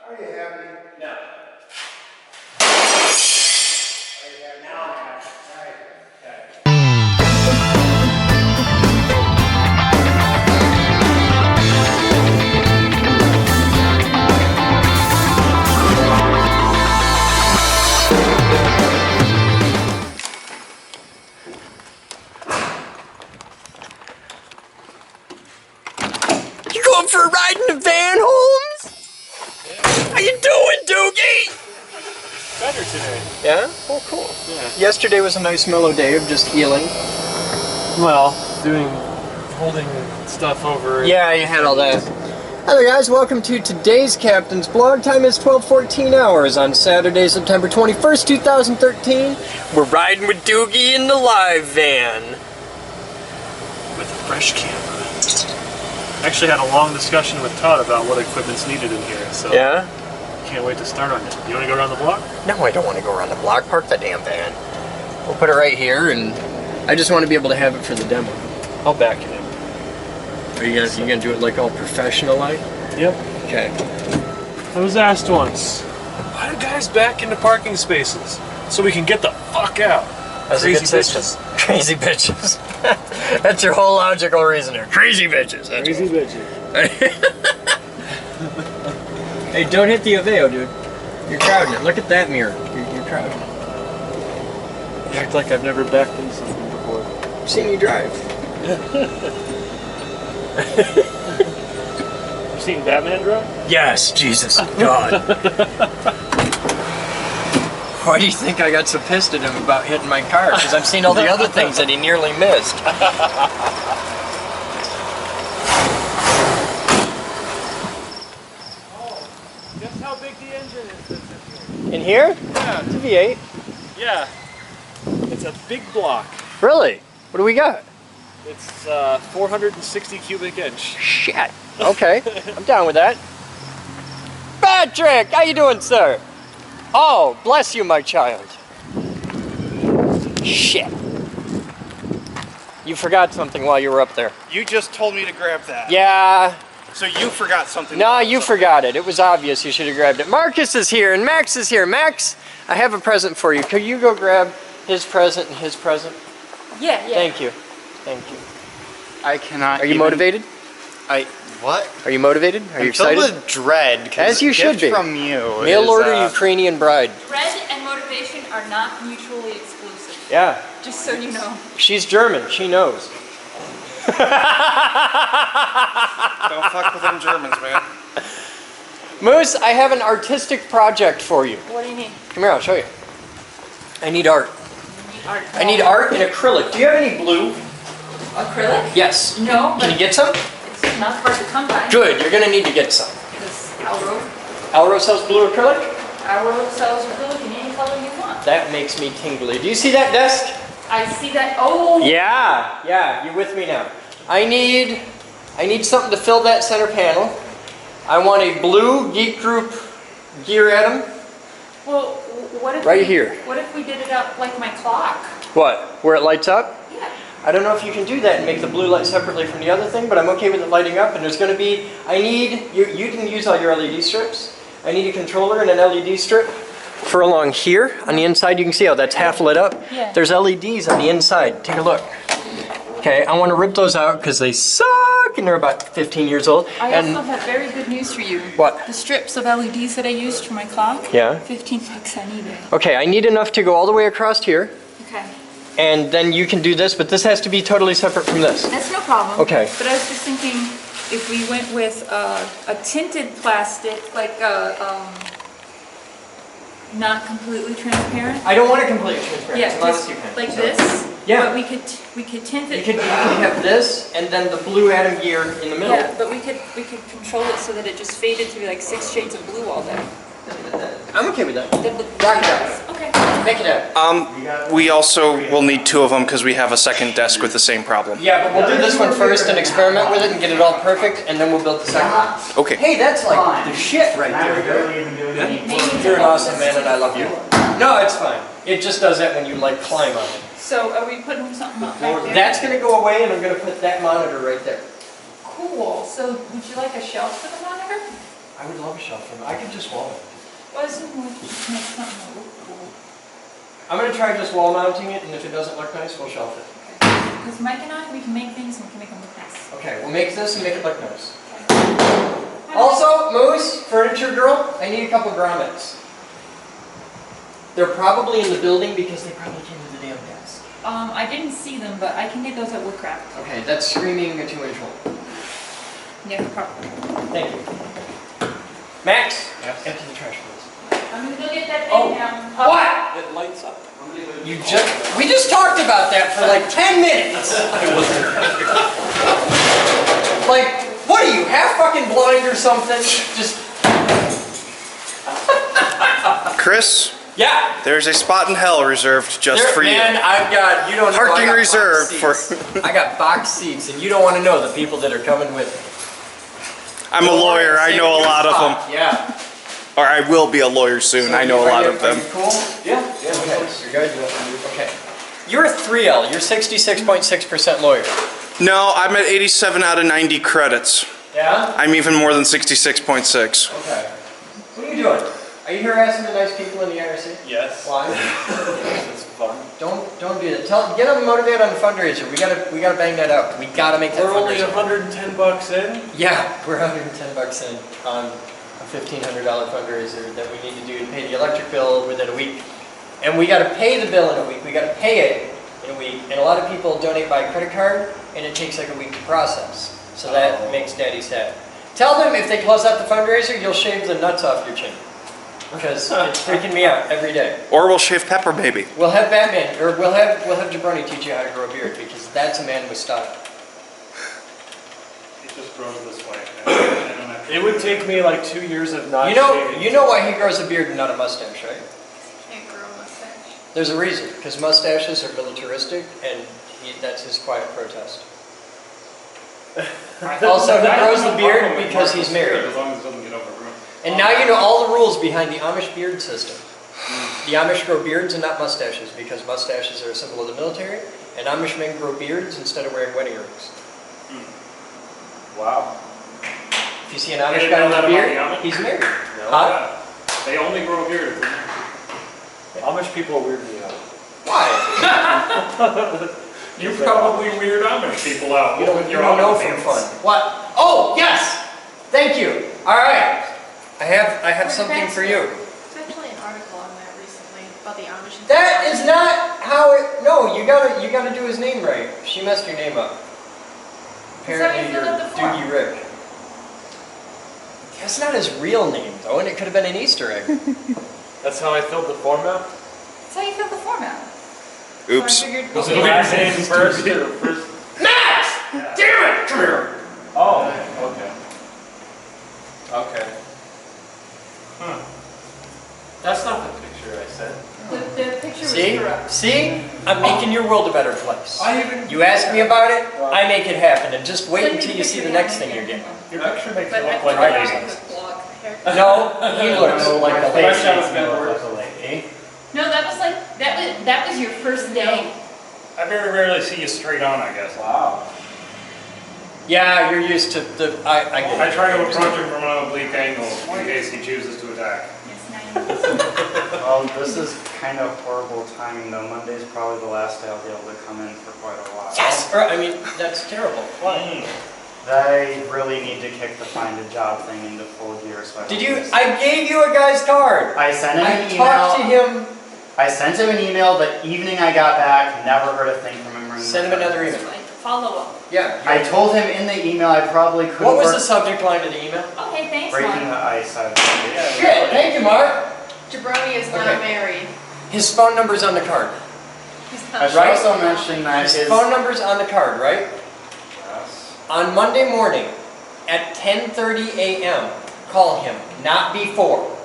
Are you happy? No. Are you happy? Now I'm happy. Right. Okay. You going for a ride in the van, Holmes? Yeah. How you doing, Doogie? Better today. Yeah? Oh, cool. Yeah. Yesterday was a nice mellow day of just healing. Well, holding stuff over. Yeah, you had all that. Hello guys, welcome to today's Captain's Blog. Time is 12:14 hours on Saturday, September 21st, 2013. We're riding with Doogie in the live van. With a fresh camera. Actually had a long discussion with Todd about what equipment's needed in here, so Yeah? can't wait to start on it. You want to go around the block? No, I don't want to go around the block. Park the damn van. We'll put it right here, and I just want to be able to have it for the demo. I'll back it in. Are you gonna do it like all professional like? Yep. Okay. I was asked once, why do guys back into parking spaces? So we can get the fuck out. That's Crazy a good system. Crazy bitches. That's your whole logical reasoner. Crazy bitches. That's Crazy bitches. Hey, don't hit the Aveo, dude. You're crowding it. Look at that mirror. You're crowding it. You act like I've never backed into something before. I've seen you drive. You've seen Batman drive? Yes, Jesus. God. Why do you think I got so pissed at him about hitting my car? Because I've seen all the other things that he nearly missed. Guess how big the engine is In here? Yeah. It's a V8. Yeah. It's a big block. Really? What do we got? It's 460 cubic inch. Shit. Okay. I'm down with that. Patrick! How you doing, sir? Oh, bless you, my child. Shit. You forgot something while you were up there. You just told me to grab that. Yeah. So you forgot something. No, you forgot it. It was obvious you should have grabbed it. Marcus is here and Max is here. Max, I have a present for you. Could you go grab his present and his present? Yeah. Thank you. Thank you. I cannot. Are you motivated? What? Are you motivated? Are you I'm filled excited? with dread. As you should be. From you. Mail is, order Ukrainian bride. Dread and motivation are not mutually exclusive. Yeah. Just so you know. She's German. She knows. Don't fuck with them Germans, man. Moose, I have an artistic project for you. What do you need? Come here, I'll show you. I need art. Art. I need art in acrylic. Do you have any blue? Acrylic? Yes. No, Can but you get some? it's not hard to come by. Good, you're gonna need to get some. Because Alro sells blue acrylic? sells acrylic in any color you want. That makes me tingly. Do you see that desk? I see that. Oh! Yeah, you with me now. I need something to fill that center panel. I want a blue Geek Group gear atom. Well, what if Right we, here. What if we did it up like my clock? What? Where it lights up? Yeah. I don't know if you can do that and make the blue light separately from the other thing, but I'm okay with it lighting up. And there's going to be, you can use all your LED strips. I need a controller and an LED strip for along here. On the inside, you can see how that's half lit up. Yeah. There's LEDs on the inside. Take a look. Okay, I want to rip those out because they suck and they're about 15 years old. I And also have very good news for you. What? The strips of LEDs that I used for my clock. Yeah. 15 bucks on eBay. okay, I need enough to go all the way across here, Okay. and then you can do this, but this has to be totally separate from this. That's no problem. Okay. But I was just thinking, if we went with a tinted plastic, like not completely transparent. I don't want it completely transparent. Yeah, unless just you can. like So, this. Yeah. But we could tint it. You can have this, and then the blue atom gear in the middle. Yeah, but we could control it so that it just faded to be like 6 shades of blue all day. I'm okay with that. That would- Rock that. Okay. Make it happen. We also will need 2 of them because we have a second desk with the same problem. Yeah, but we'll do this one first and experiment with it and get it all perfect, and then we'll build the second one. Okay. Hey, that's like the shit right there. You're an awesome man, and I love you. No, it's fine. It just does that when you like climb on it. So are we putting something up back there? That's gonna go away, and I'm gonna put that monitor right there. Cool. So would you like a shelf for the monitor? I would love a shelf for them. I could just wall mount it. Well, it's make something that look cool. I'm gonna try just wall mounting it, and if it doesn't look nice, we'll shelf it. Because Mike and I, we can make things and we can make them look nice. Okay, we'll make this and make it look nice. Okay. Also, Moose, furniture girl, I need a couple grommets. They're probably in the building because they probably came with the damn desk. I didn't see them, but I can get those at Woodcraft. Okay, that's screaming a 2-inch hole. Yeah, probably. Thank you. Max, Yes? empty the trash, please. I'm gonna go get that Oh. thing now. What? It lights up. We just talked about that for like 10 minutes. Like, what are you, half fucking blind or something? Just, Chris, yeah. there's a spot in hell reserved just There- for you. Man, I've got, you don't know, Parking I got reserved box for- seats. I got box seats, and you don't want to know the people that are coming with me. I'm a lawyer. I know a lot of them. Yeah. Or I will be a lawyer soon. I know a lot of Are them. you cool? Yeah. Okay, you're good? Okay. You're a 3L. You're 66.6% lawyer. No, I'm at 87 out of 90 credits. Yeah? I'm even more than 66.6. Okay. What are you doing? Are you harassing the nice people in the IRC? Yes. Why? It's fun. Don't do that. Get them motivated on the fundraiser. We gotta bang that out. We gotta make that We're only fundraiser. $110 in. Yeah, we're $110 in on a $1,500 fundraiser that we need to do to pay the electric bill within a week. And we gotta pay the bill in a week. We gotta pay it in a week. And a lot of people donate by credit card, and it takes like a week to process. So that makes Daddy sad. Tell them if they close out the fundraiser, you'll shave the nuts off your chin. Because it's freaking me out every day. Or we'll shave Pepper Baby. We'll have Batman, or we'll have Jabroni teach you how to grow a beard, because that's a man with style. It just grows this way. I don't have to- It would take me like 2 years of not You know shaving. why he grows a beard and not a mustache, right? Can't grow a mustache. There's a reason, because mustaches are militaristic, and that's his quiet protest. Also, he grows the beard because he's married. As long as it doesn't get overgrown. And now you know all the rules behind the Amish beard system. The Amish grow beards and not mustaches, because mustaches are a symbol of the military, and Amish men grow beards instead of wearing wedding rings. Wow. If you see an You Amish didn't guy know with a that beard, about the Amish? he's married. No, Huh? They only grow a beard. Amish people weird me out. Why? You probably weird Amish people out. You don't know from fun. What? Oh, yes! Thank you. All right. I have something for you. There's actually an article on that recently about the Amish. That is not how it. No, you gotta do his name right. She messed your name up. Apparently you you're filled out the form. Doogie Rick. That's not his real name though, and it could have been an Easter egg. That's how I filled the form out? That's how you fill the form out. Oops. So I figured, Was it last name first or first? Max! Damn it! Come here. Oh, okay. Okay. Huh. That's not the picture I sent. the picture was See? correct. See? I'm making your world a better place. I even. You ask me about it, I make it happen, and just wait Send me until the you see picture the now, next thing I you're can- getting. Your picture makes But it I look like thought a I lady. could block hair. No, he looks like a Fresh out of lady. bed. No, that was like, that was your first day. I very rarely see you straight on, I guess. Wow. Yeah, you're used to the. I get it. I try to approach him from an oblique angle in case he chooses to attack. Yes, now Well, this is kind of horrible timing though. Monday's probably the last day I'll be able to come in for quite a while. Yes! Or, I mean, that's terrible. Why? I really need to kick the find a job thing into full gear. So I Did don't you? miss- I gave you a guy's card. I sent him I an talked to email. him. I sent him an email the evening I got back. Never heard a thing from him. Send him another email. Like, follow up. Yeah. I told him in the email I probably couldn't What was work the subject line of the email? Okay, thanks, breaking the Mark. ice. Shit! Thank you, Mark. Jabroni is not Okay. married. His phone number's on the card. He's I not. should also mention that His his phone number's on the card, right? Yes. On Monday morning at 10:30 a.m. Call him, not before.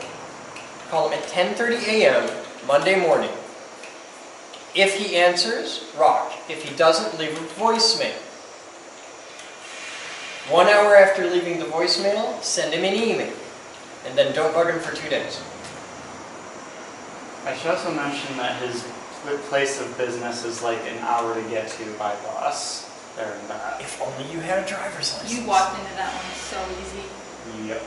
Call him at 10:30 a.m. Monday morning. If he answers, rock. If he doesn't, leave a voicemail. 1 hour after leaving the voicemail, send him an email. And then don't bug him for 2 days. I should also mention that his place of business is like an hour to get to by bus. There and back. If only you had a driver's license. You walked into that one so easy. Yep.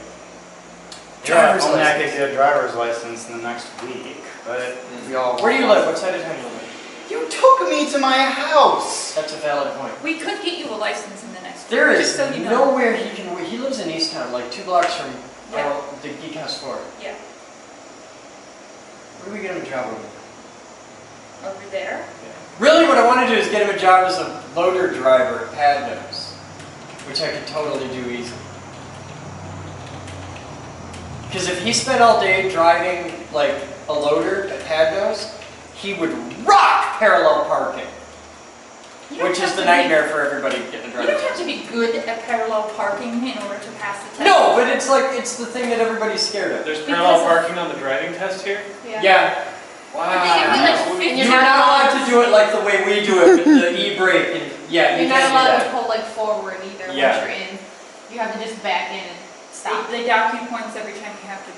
Driver's only I could license. get a driver's license in the next week, but we all. Where do you live? What side of town do you live? You took me to my house! That's a valid point. We could get you a license in the next week. There just is so you know. nowhere he can. He lives in East Town, like 2 blocks from Yeah. the Geek House 4. Yeah, Where do we get him a job over? over there. Really, what I want to do is get him a job as a loader driver at Padnos, which I could totally do easily. Because if he spent all day driving like a loader at Padnos, he would rock parallel parking, You don't which have is the to nightmare for everybody getting a You driver's don't have to license. be good at parallel parking in order to pass the test. No, but it's like it's the thing that everybody's scared of. There's Because parallel of- parking on the driving test here? Yeah. But they give you like You're 50 not allowed to do it like the way we do it with the e-brake and yeah, you You're not can't do allowed to that. pull like forward either Yeah. once you're in. You have to just back in and stop. They dock you points every time you have to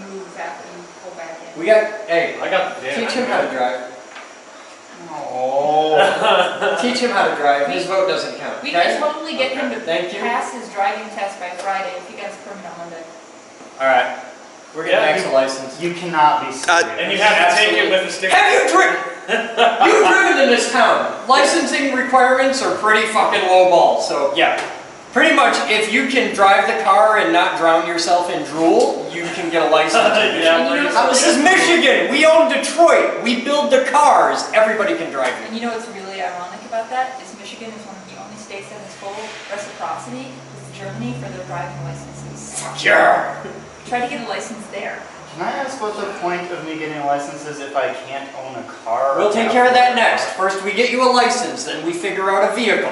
move after you pull back in. We got hey, I got the teach him how to drive. Oh. Teach him how to drive. His vote doesn't count. We Okay? can totally get him to Thank you. pass his driving test by Friday if he gets a permit on Monday. Alright. We're getting Yeah, Max a license. You cannot be serious. And you have to take it with a stick. Have you driven? You've driven in this town. Licensing requirements are pretty fucking low ball. So yeah, pretty much if you can drive the car and not drown yourself in drool, you can get a license. in Yeah, Michigan. you know This is Michigan. We own Detroit. We build the cars. Everybody can drive it. And you know what's really ironic about that is Michigan is one of the only states that has full reciprocity with Germany for their driving licenses. Yeah. Try to get a license there. Can I ask what the point of me getting a license is if I can't own a car? We'll take care of that next. First, we get you a license, then we figure out a vehicle.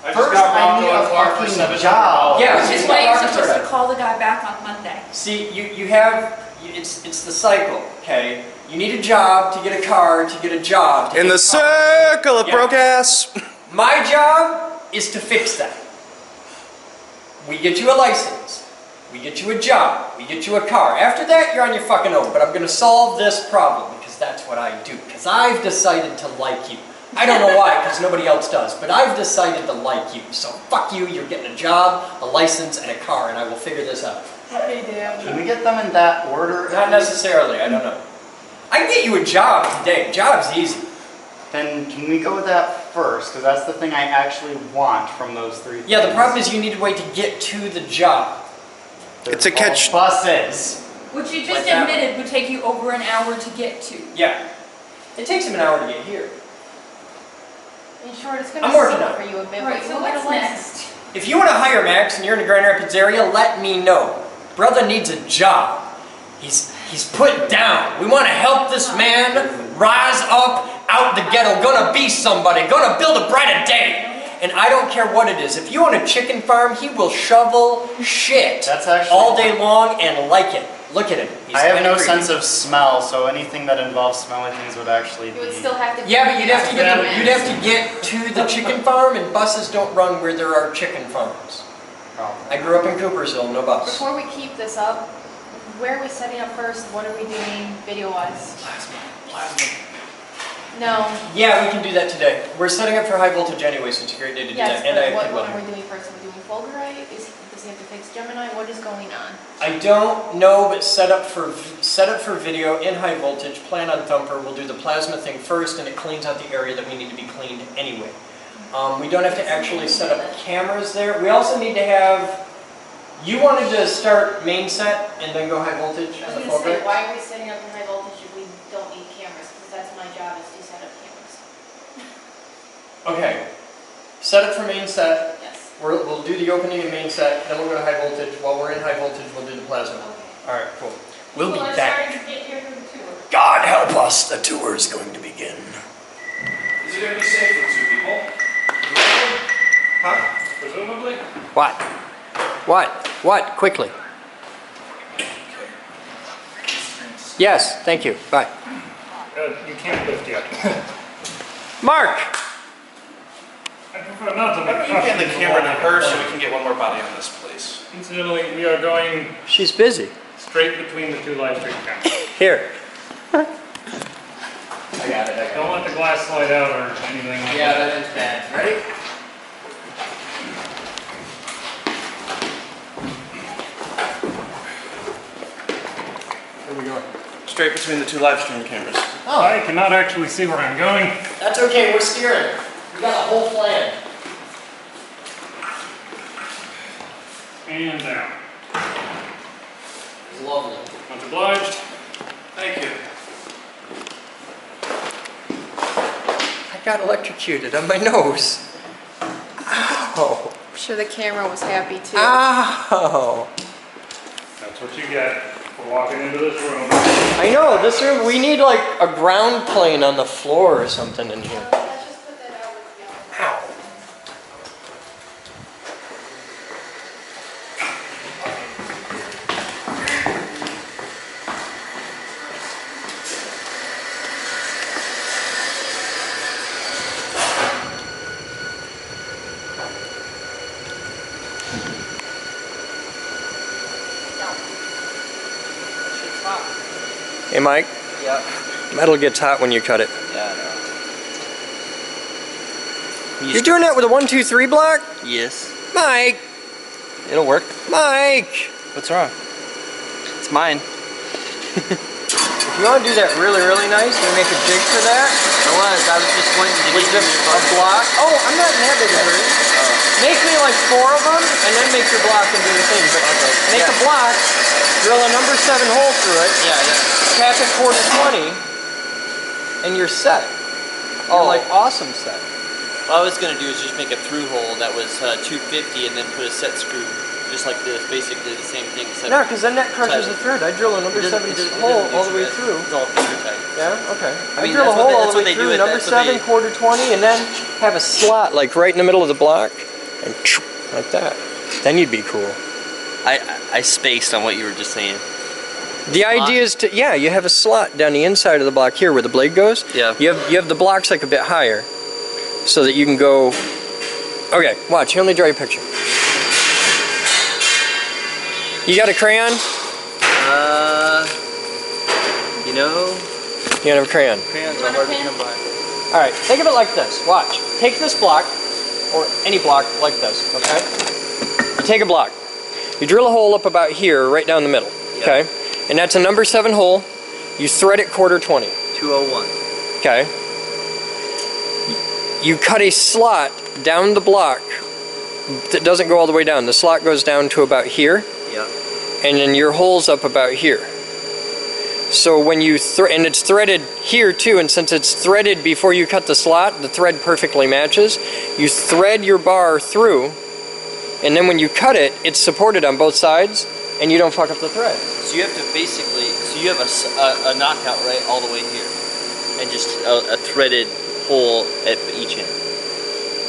I just First, got I robbed need on a car for fucking $700. job. Yeah, Which is she's why got you're rocket supposed to startup. call the guy back on Monday. See, you have, it's the cycle, okay? You need a job to get a car, to get a job. To In get the a car. circle of Yeah. broke ass. My job is to fix that. We get you a license. We get you a job. We get you a car. After that, you're on your fucking own. But I'm going to solve this problem because that's what I do. Because I've decided to like you. I don't know why, because nobody else does. But I've decided to like you. So fuck you. You're getting a job, a license, and a car, and I will figure this out. Okay, Dad. Can we get them in that order? Not necessarily. I don't know. I can get you a job today. Job's easy. Then can we go with that first? Because that's the thing I actually want from those three things. Yeah, the problem is you need a way to get to the job. They're It's a called catch- Buses. Which you Like just that admitted would take you over an hour to get to. Yeah. It takes him an hour to get here. In short, it's gonna I'm working suck on for it. you a bit, Alright, but so you'll get a what's license. next? If you want to hire Max and you're in the Grand Rapids area, let me know. Brother needs a job. He's put down. We want to help this man rise up out the ghetto, gonna be somebody, gonna build a brighter day. And I don't care what it is. If you own a chicken farm, he will shovel shit That's actually- all day long and like it. Look at him. He's I have no angry. sense of smell, so anything that involves smelling things would actually You be. would still have to. Yeah, but you'd have to Yeah. get to the chicken farm, and buses don't run where there are chicken farms. Problem. I grew up in Coopersville, no bus. Before we keep this up, where are we setting up first? What are we doing video-wise? Plasma. No. Yeah, we can do that today. We're setting up for high voltage anyway, so it's a great day to do Yes, that. And I but have what good one are weather. we doing first? Are we doing Fulgurite? Does he have to fix Gemini? What is going on? I don't know, but set up for video in high voltage. Plan on Thumper. We'll do the plasma thing first, and it cleans out the area that we need to be cleaned anyway. We don't have to actually set up cameras there. We also need to have. You wanted to start main set and then go high voltage I on was the gonna say, Fulgurite? why are we setting up in high voltage if we don't need cameras? Because that's my job, is to set up cameras. Okay. Set up for main set. Yes. We'll do the opening and main set, then we'll go to high voltage. While we're in high voltage, we'll do the plasma. Okay. All right, cool. We'll be let's back. start to get here for the tour. God help us, the tour is going to begin. Is it going to be safe for two people? Huh? Presumably? What? What? Quickly. Yes, thank you. Bye. You can't lift yet. Mark! I prefer not to Why don't you hand the camera to her so we can get one more body on this, please? Incidentally, we are going She's busy. straight between the two live stream cameras. Here. I got it, Don't let the glass slide out or anything like Yeah, that. that is bad. Ready? Where are we going? Straight between the two live stream cameras. I cannot actually see where I'm going. That's okay, we're steering. We got a whole plan. And down. Lovely. Much obliged. Thank you. I got electrocuted on my nose. Ow. I'm sure the camera was happy too. Ow. That's what you get for walking into this room. I know, this room, we need like a ground plane on the floor or something in here. Let's just put that out with the other. Ow. Hey Mike, Yeah. metal gets hot when you cut it. Yeah, I know. You're doing that with a 1, 2, 3 block? Yes. Mike! It'll work. Mike! What's wrong? It's mine. If you want to do that really, really nice, you make a jig for that. I was just waiting to With just a block. Oh, I'm not in that big a hurry. Make me like 4 of them, and then make your block and do your thing. But make a block, drill a number 7 hole through it, cap it quarter 20, and you're set. You're like awesome set. What I was going to do is just make a through hole that was 250 and then put a set screw just like this, basically the same thing. No, because then that crushes the thread. I drill a number 7 hole all the way through. It's all finger tight. Yeah, okay. I mean, drill a that's what hole they- all that's the what way they do through, it- number that's what 7, they- quarter 20, and then have a slot like right in the middle of the block, and like that. Then you'd be cool. I spaced on what you were just saying. The idea is to, yeah, you have a slot down the inside of the block here where the blade goes. Yeah. You have the blocks like a bit higher, so that you can go. Okay, watch. Here, let me draw your picture. You got a crayon? You know, You don't have a crayon. crayons are hard to come by. All right, think of it like this. Watch. Take this block, or any block like this. Okay. You take a block. You drill a hole up about here, right down the middle. Yeah. Okay. And that's a number 7 hole. You thread it quarter 20. 201. Okay. You cut a slot down the block that doesn't go all the way down. The slot goes down to about here, Yeah. and then your hole's up about here. So when you and it's threaded here too, and since it's threaded before you cut the slot, the thread perfectly matches. You thread your bar through, and then when you cut it, it's supported on both sides, and you don't fuck up the thread. So you have to basically, so you have a knockout right all the way here, and just a threaded hole at each end.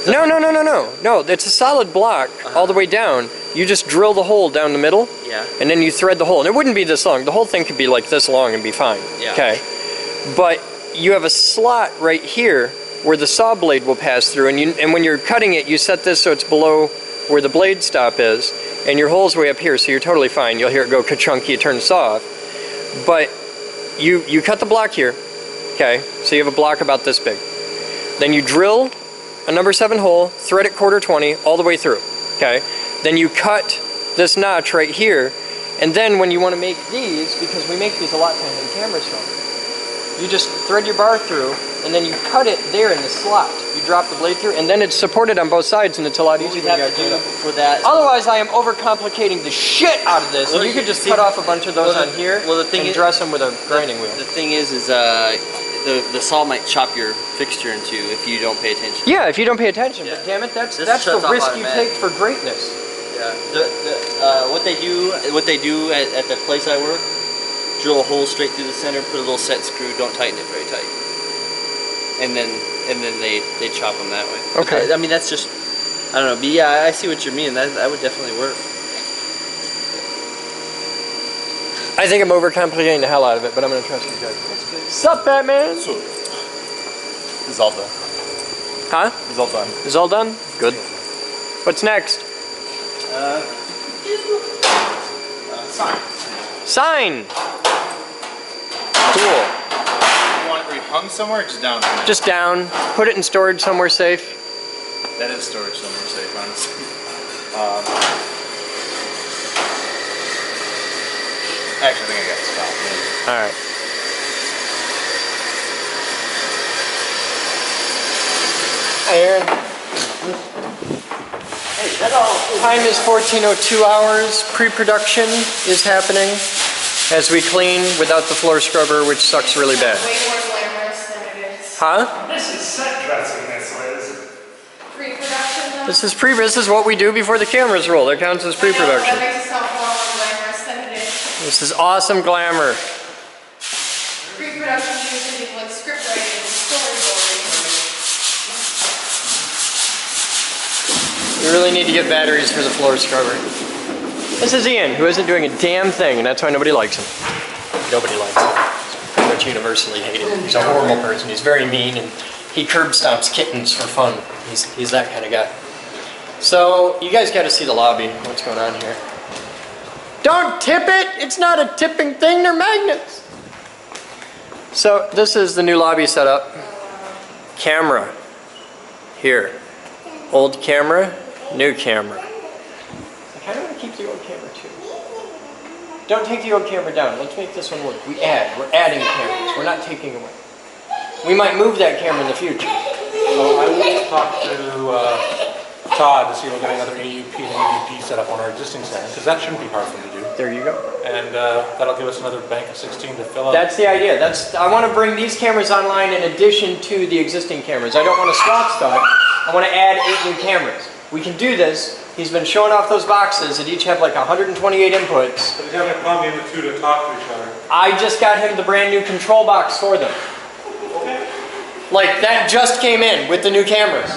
No, it's a solid block all the way down. You just drill the hole down the middle, Yeah. and then you thread the hole. And it wouldn't be this long. The whole thing could be like this long and be fine. Yeah. Okay. But you have a slot right here where the saw blade will pass through, and when you're cutting it, you set this so it's below where the blade stop is, and your hole's way up here, so you're totally fine. You'll hear it go ka-chunk, you turn the saw off. But you cut the block here, okay? So you have a block about this big. Then you drill a number 7 hole, thread it quarter 20 all the way through, okay? Then you cut this notch right here, and then when you want to make these, because we make these a lot to hang cameras from, you just thread your bar through, and then you cut it there in the slot. You drop the blade through, and then it's supported on both sides, and it's a lot What easier we when have you to guys do do it. for that. Otherwise, I am overcomplicating the shit out of this. Well, and you could just see- cut off a bunch of those well, on here well, the thing and is- dress them with a grinding wheel. The thing is the saw might chop your fixture in two if you don't pay attention. Yeah, if you don't pay attention, Yeah. but damn it, that's This the shuts off risk you automatic. take for greatness. Yeah. What they do at the place I work, drill a hole straight through the center, put a little set screw, don't tighten it very tight, and then they chop them that way. Okay. I mean that's just, I don't know, but yeah, I see what you mean. That would definitely work. I think I'm overcomplicating the hell out of it, but I'm going to trust you guys. Sup, Batman? It's all done. Huh? It's all done. Is all done? Good. What's next? Sign. Sign! Cool. You want it rehung somewhere or just down? Just down. Put it in storage somewhere safe. That is storage somewhere safe, honestly. Actually, I think I got the stop. All right. Hi, Aaron. Time is 14:02 hours. Pre-production is happening as we clean without the floor scrubber, which sucks really bad. Way more glamorous than it is. Huh? This is set dressing this way, is it? Pre-production though. This is what we do before the cameras roll. That counts as I know, pre-production. that makes it sound far more glamorous than it is. This is awesome glamour. Pre-production usually is like script writing and storyboarding. We really need to get batteries for the floor scrubber. This is Ian, who isn't doing a damn thing, and that's why nobody likes him. Nobody likes him. He's pretty much universally hated. He's a horrible person. He's very mean, and he curb stomps kittens for fun. He's that kind of guy. So, you guys got to see the lobby. What's going on here? Don't tip it! It's not a tipping thing, they're magnets! So, this is the new lobby setup. Camera. Here. Old camera, new camera. I kind of want to keep the old camera too. Don't take the old camera down. Let's make this one work. We're adding cameras. We're not taking away. We might move that camera in the future. So I will talk to Todd to see if we'll get another AUP and EVP set up on our existing center, because that shouldn't be hard for him to do. There you go. And that'll give us another bank of 16 to fill up. That's the idea. I want to bring these cameras online in addition to the existing cameras. I don't want to swap stuff. I want to add 8 new cameras. We can do this. He's been showing off those boxes that each have like 128 inputs. But he's having to call me in the two to talk to each other. I just got him the brand new control box for them. Like, that just came in with the new cameras.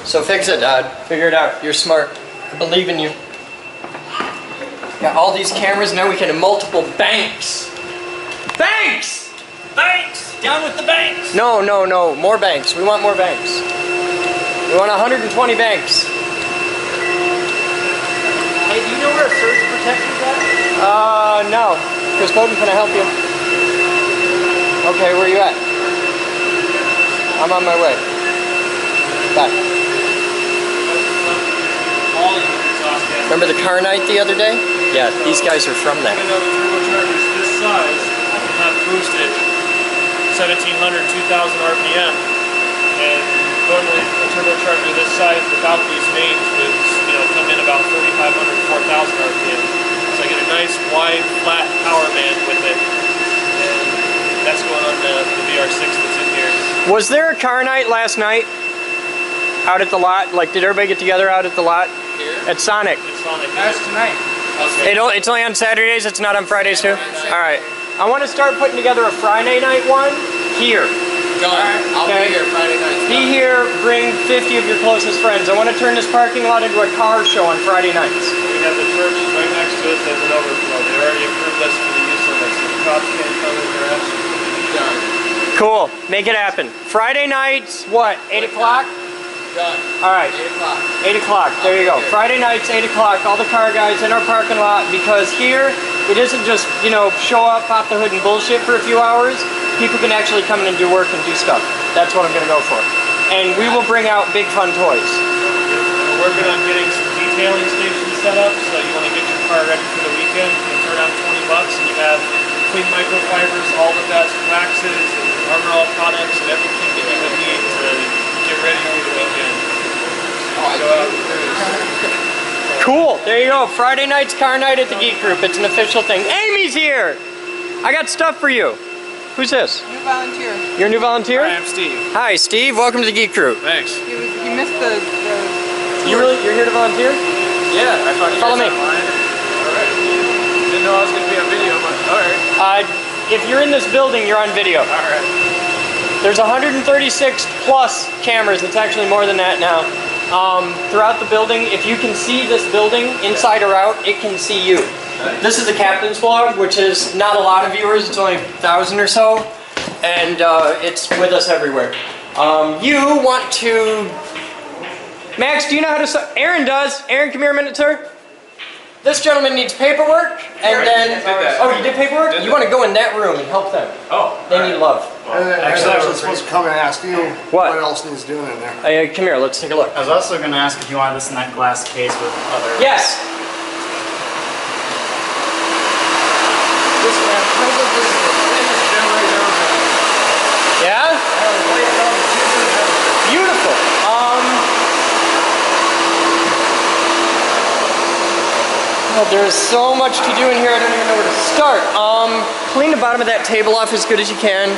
So fix it, Dad. Figure it out. You're smart. I believe in you. Got all these cameras, now we can have multiple banks. Banks! Banks! Down with the banks! No, no, no. More banks. We want more banks. We want 120 banks. Hey, do you know where a surge protector's at? No. Chris Boden, can I help you? Okay, where are you at? I'm on my way. Bye. Remember the car night the other day? Yeah, these guys are from there. Even though the turbocharger's this size, I can have boosted 1700, 2000 RPM. And normally a turbocharger this size without these mains would, come in about 4500, 4000 RPM. So I get a nice wide, flat power band with it. And that's going on the VR6 that's in here. Was there a car night last night? Out at the lot? Like, did everybody get together out at the lot? Here? At Sonic? It's Sonic. That's tonight. Okay. It's only on Saturdays? It's not on Fridays too? Alright. I want to start putting together a Friday night one here. Done. I'll Okay. be here Friday night. Be here, bring 50 of your closest friends. I want to turn this parking lot into a car show on Friday nights. We have the church right next to us as an overflow. They already approved us for the use of it, so the cops can't come in there. Done. Cool. Make it happen. Friday nights, what? 8 o'clock? Done. Alright. 8 o'clock. 8 o'clock, there you go. Friday nights, 8 o'clock, all the car guys in our parking lot, because here, it isn't just, show up, pop the hood and bullshit for a few hours. People can actually come in and do work and do stuff. That's what I'm going to go for. And we will bring out big fun toys. We're working on getting some detailing stations set up, so you want to get your car ready for the weekend, you can turn down $20 and you have clean microfibers, all the best waxes and Armor All products and everything that you would need to get ready for the weekend. Go out and cruise. Cool, there you go. Friday night's car night at the Geek Group. It's an official thing. Amy's here! I got stuff for you. Who's this? New volunteer. You're a new volunteer? Hi, I'm Steve. Hi, Steve. Welcome to the Geek Group. Thanks. You missed the You're here to volunteer? Yeah, I found you Follow me. guys online. Alright. Didn't know I was going to be on video, but alright. If you're in this building, you're on video. Alright. There's 136 plus cameras. It's actually more than that now. Throughout the building, if you can see this building inside or out, it can see you. This is the captain's vlog, which is not a lot of viewers. It's only 1,000 or so, and it's with us everywhere. You want to... Max, do you know how to... Aaron does. Aaron, come here a minute, sir. This gentleman needs paperwork, and then... Oh, you did paperwork? You want to go in that room and help them. Oh. They need love. Actually, I was supposed to come and ask you What? else needs doing in there. Come here, let's take a look. I was also going to ask if you wanted this in that glass case with other... Yes! Yeah? Beautiful. Well, there's so much to do in here, I don't even know where to start. Clean the bottom of that table off as good as you can.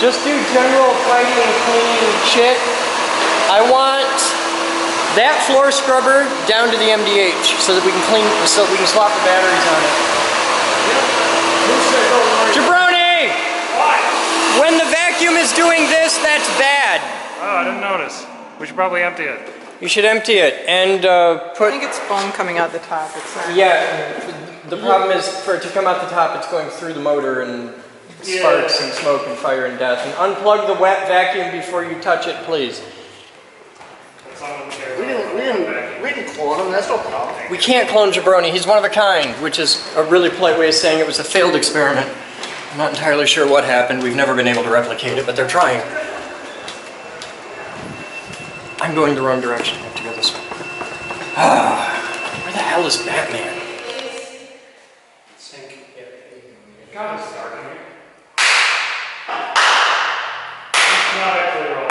Just do general tidying and cleaning shit. I want that floor scrubber down to the MDH so that we can swap the batteries on it. Jabroni! What? When the vacuum is doing this, that's bad. Oh, I didn't notice. We should probably empty it. You should empty it and put... I think it's foam coming out the top. It's not... Yeah, the problem is for it to come out the top, it's going through the motor and sparks and smoke and fire and death. And unplug the wet vacuum before you touch it, please. We can clone him, that's no problem. We can't clone Jabroni. He's one of a kind, which is a really polite way of saying it was a failed experiment. I'm not entirely sure what happened. We've never been able to replicate it, but they're trying. I'm going the wrong direction. I have to go this way. Where the hell is Batman? Got to start here. Not actually roll.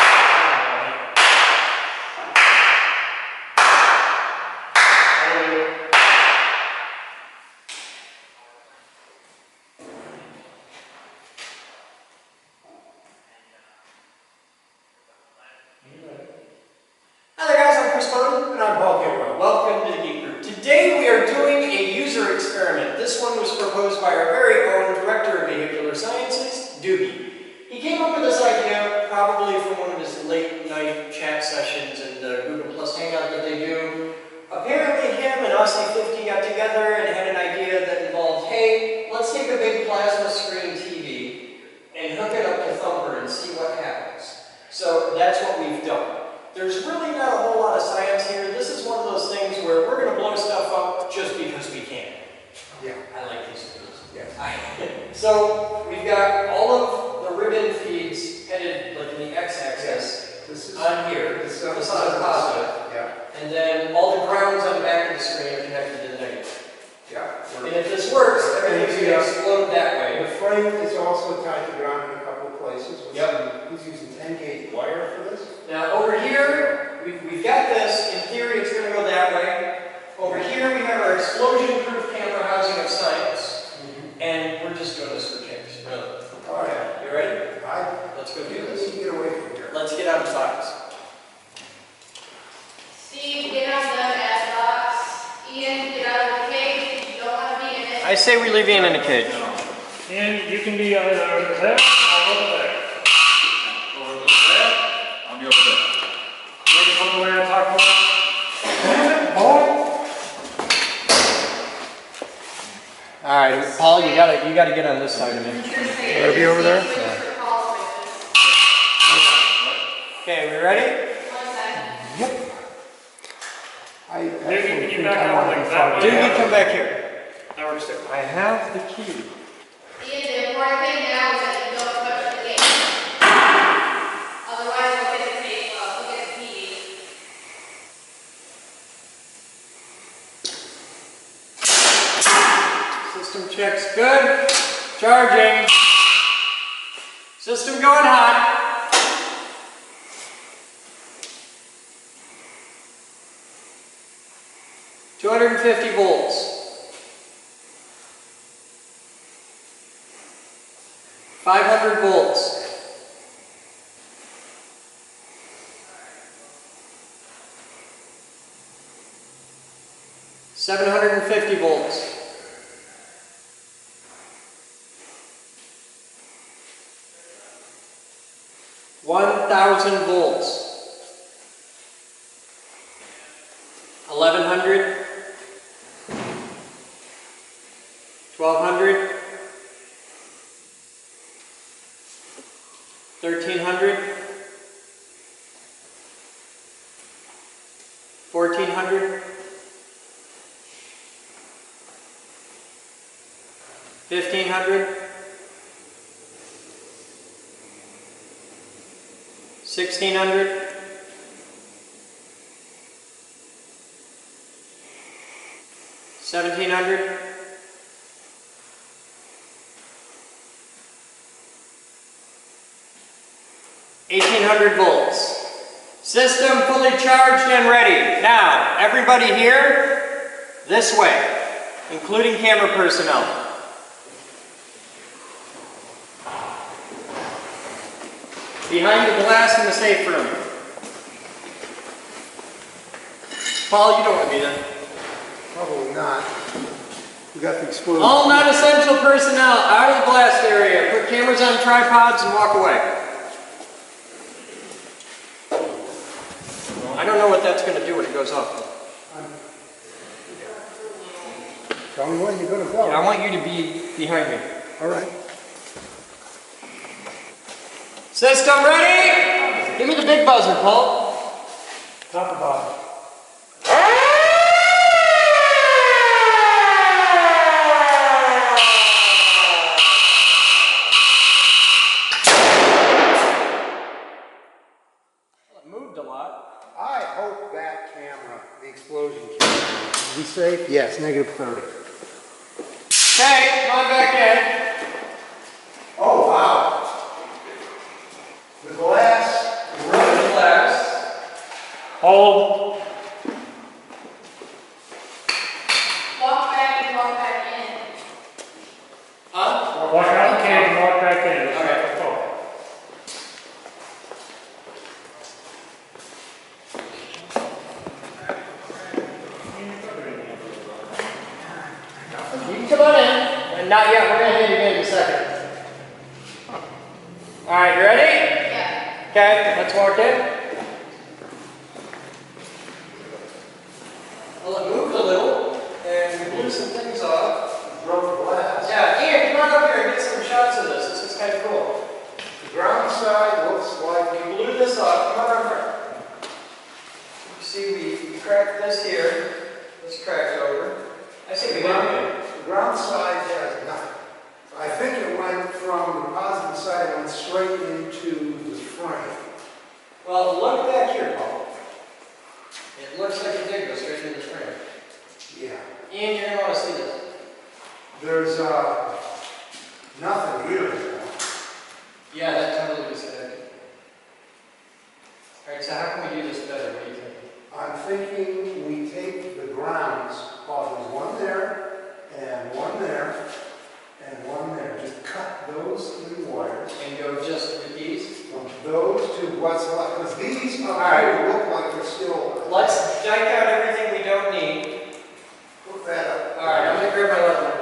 Hi there guys, I'm Boden. And I'm Boden. Welcome to the Geek Group. Today we are doing a user experiment. This one was proposed by our very own Director of Vehicular Sciences, Doogie. He came up with this idea probably from one of his late night chat sessions in the Google Plus Hangout that they do. Apparently him and Aussie50 got together and had an idea that involved, hey, let's take a big plasma screen TV and hook it up to Thumper and see what happens. So that's what we've done. There's really not a whole lot of science here. This is one of those things where we're going to blow stuff up just because we can. Yeah. I like these things. Yeah. So we've got all of the ribbon feeds headed like in the x-axis on here. This is on the positive. Yeah. And then all the grounds on the back of the screen are connected to the negative. Yeah. And if this works, everything's going to explode that way. The frame is also tied to ground in a couple of places. Yep. He's using 10-gauge wire for this. Now over here, we've got this. In theory, it's going to go that way. Over here, we have our explosion-proof camera housing of science. And we're just doing this for kicks, really. All right. You ready? Let's go do You this. need to get away from here. Let's get out of the box. Steve, get out of the ass box. Ian, get out of the cage. You don't want to be in it. I say we leave Ian in a cage. And you can be either over there or over there. Over there? I'll be over there. Maybe come over there and talk more. All right, Paul, you gotta get on this side of me. You gotta be over there? Yeah. Okay, we ready? Yep. I Doogie, can you think back I up want like to that? find Doogie, come back here. Now we're just there. I have the key. Ian, the important thing now is that you don't touch the gate. Otherwise, we'll get the tape, we'll get the key. System checks good. Charging. System going hot. $250 volts. 500 volts. 750 volts. 1,000 volts. 1,100. 1,200. 1,300. 1,400. 1,500. 1,600. 1,700. 1800 volts. System fully charged and ready. Now, everybody here, this way, including camera personnel. Behind the glass in the safe room. Paul, you don't want to be there. Probably not. We got the explosion. All non-essential personnel out of the blast area. Put cameras on tripods and walk away. I don't know what that's going to do when it goes off. Tell me when you're going to go. I want you to be behind me. All right. System ready? Give me the big buzzer, Paul. Top or bottom? It moved a lot. I hope that camera, the explosion camera, is we safe? Yes, -30. Okay, come on back in. Oh, wow. The glass. Run the glass. Hold. Walk back and walk back in. Huh? Walk out the cave and walk back in. All right. You can come on in. And not yet, we're going to hit you in a second. All right, you ready? Yeah. Okay, let's walk in. Well, it moved a little, and we blew some things off. Broke the glass. Yeah, Ian, come on up here and get some shots of this. This is kind of cool. The ground side looks like We blew this off. Come on over. You see, we cracked this here. This cracked over. I say we did. the ground side has nothing. I think it went from the positive side, went straight into the frame. Well, look back here, Paul. It looks like it did go straight into the frame. Yeah. Ian, you're going to want to see this. There's nothing here. Yeah, that totally disconnected. All right, so how can we do this better? What do you think? I'm thinking we take the grounds off. There's one there, and one there, and one there. Just cut those 3 wires. And go just with these? From those to what's left. Because these up All here look like they're still. Let's dike out everything we don't need. Hook that up. All right, I'm going to grab my lever.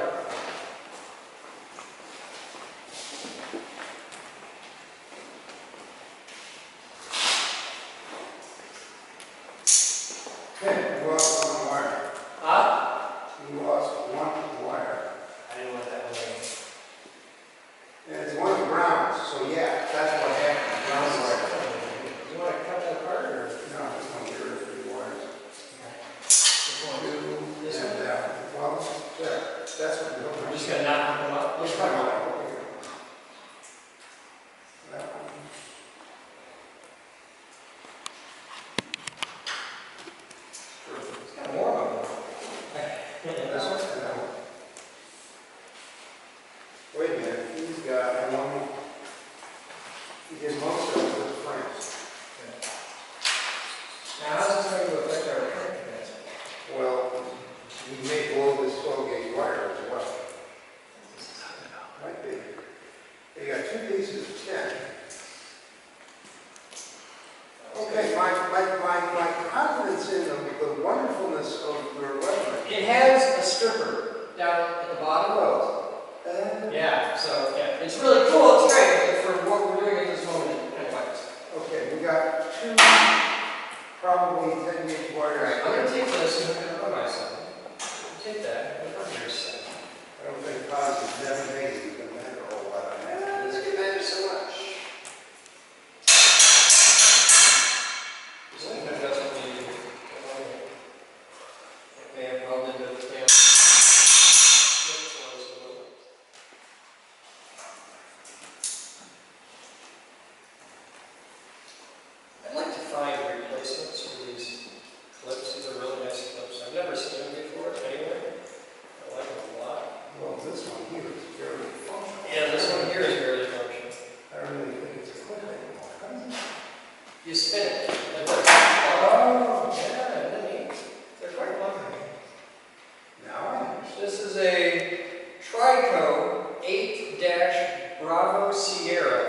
Okay, you lost one wire. Huh? You lost one wire. I didn't want that one. And it's one of the grounds, so yeah, that's what happened. Ground wire. You want to cut that apart or? No, it's not here, 3 wires. Which one? This one? And that one. Well, that's what we're I'm doing. just going to not hook them up. Let's talk about that over here. That one. It's kind of warm up there. This one? That one. Wait a minute, he's got one. He did most of it with frames. Now, how's this going to affect our current capacity? Well, we may blow this 12-gauge wire as well. Might be. They got 2 pieces of 10. Okay, my confidence in the wonderfulness of your weapon. It has a stripper down at the bottom. Oh. Yeah, so yeah, it's really cool. It's great, but for what we're doing at this moment, it kind of bites. Okay, we got 2 probably 10-gauge wires. All right, I'm going to take this and hook it up on my side. Take that, and put it on your side. I don't think positive 7 days is going to matter a whole lot. This could matter so much. This thing got something to do. May have welded to the camera. I'd like to find replacements for these clips. These are really nice clips. I've never seen them before anywhere. I like them a lot. Well, this one here is very functional. Yeah, this one here is very functional. I don't really think it's a clip anymore. Bravo Sierra.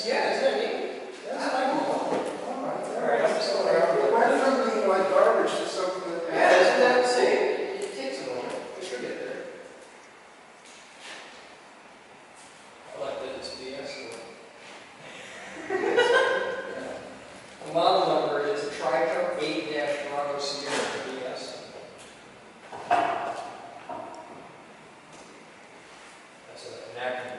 Yeah, isn't that neat? That's like, all right, I'm just going around. It went from being like garbage to something that. Yeah, isn't that insane? It takes a moment. We should get there. I like that it's BS. The model number is Trico 8-Bravo Sierra BS. That's an acronym.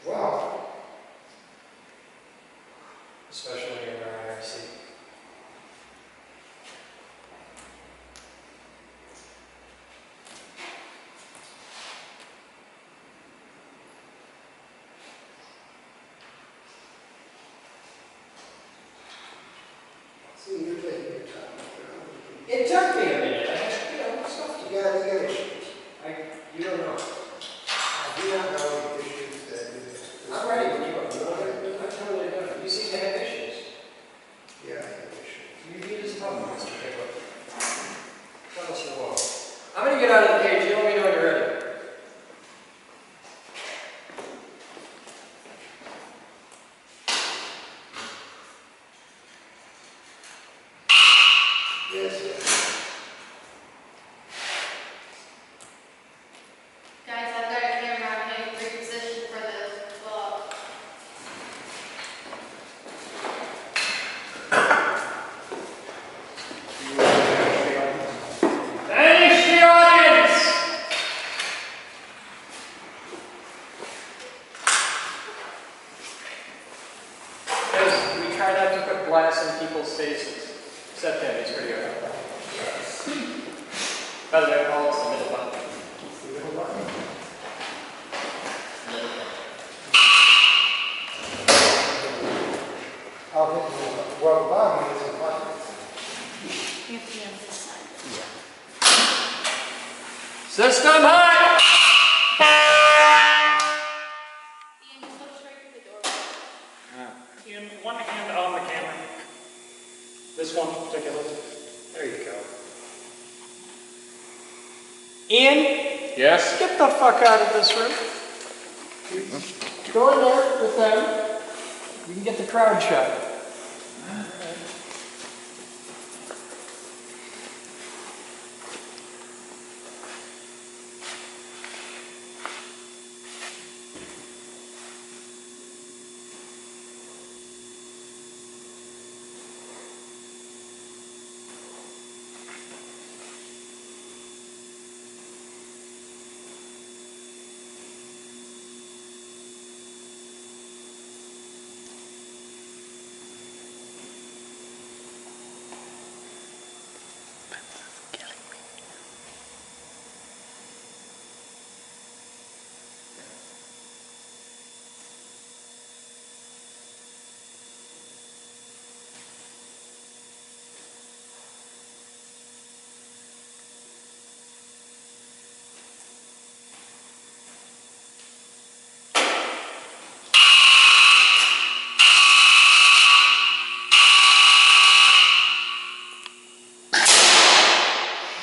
Wow. Especially when you're in our IRC. See, you're taking your time. It took me a minute. I had, stuff to You got issues. You don't know. I do not know the issues that you. I'm ready when you are. I'm totally different. You seem to have issues. Yeah, I have issues. You need this problem. Okay, look. Tell us your wall. I'm going to get out of the cage. You let me know when you're ready. Yes, yes. Guys, I've got a camera. I'm getting repositioned for the vlog. Finish the audience! Because we try not to put glass in people's faces. Except him, he's pretty good. By the way, Paul, it's the middle button. I'll hit you. Well, the bottom is a button. You have to be on this side. System high! Ian, just look straight through the door. Ian, one hand on the camera. This one particularly. There you go. Ian, Yes? get the fuck out of this room. Go in there with them. You can get the crowd shot.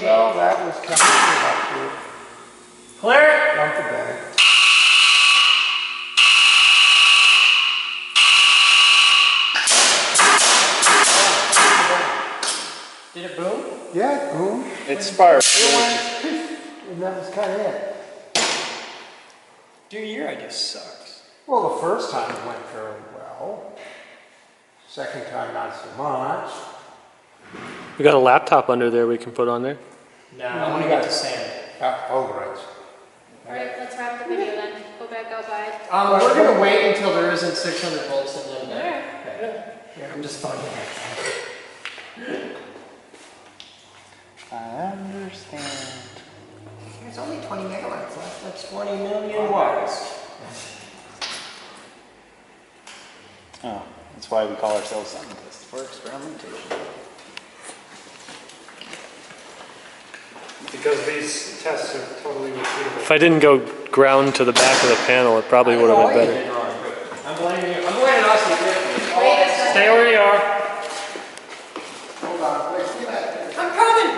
Well, that was kind of good up Clear? here. Dump the bag. Did it boom? Yeah, boom. It sparks. And that was kind of it. Dude, your idea sucks. Well, the first time it went fairly well. Second time, not so much. We got a laptop under there we can put on there. No, I want to get to sand. Fulgurites. Alright, let's wrap the video then. Go back outside. We're going to wait until there isn't 600 volts in them. Alright. Yeah, I'm just finding it. I understand. There's only 20 megawatts left. That's 20 million watts. Oh, that's why we call ourselves scientists, for experimentation. Because these tests are totally repeatable. If I didn't go ground to the back of the panel, it probably would have been better. I'm blaming you. I'm blaming Austin. Wait a second. Stay where you are. Hold on, wait, see that? I'm coming.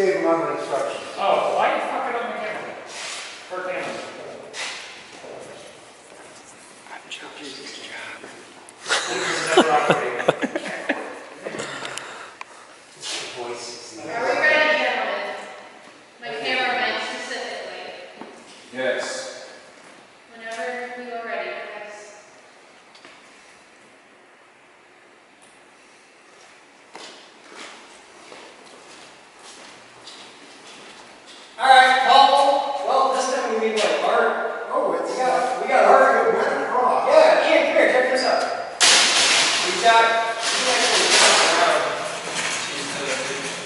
gave them other instructions. Oh, why are you fucking up my camera? Per camera. Never operated. Are we ready, gentlemen? My cameraman specifically. Yes. Whenever you are ready, guys. Alright, Paul. Well, this time we need like art. Oh, it's, We got art. it went across. Yeah, Ian, come here, check this out. We've got,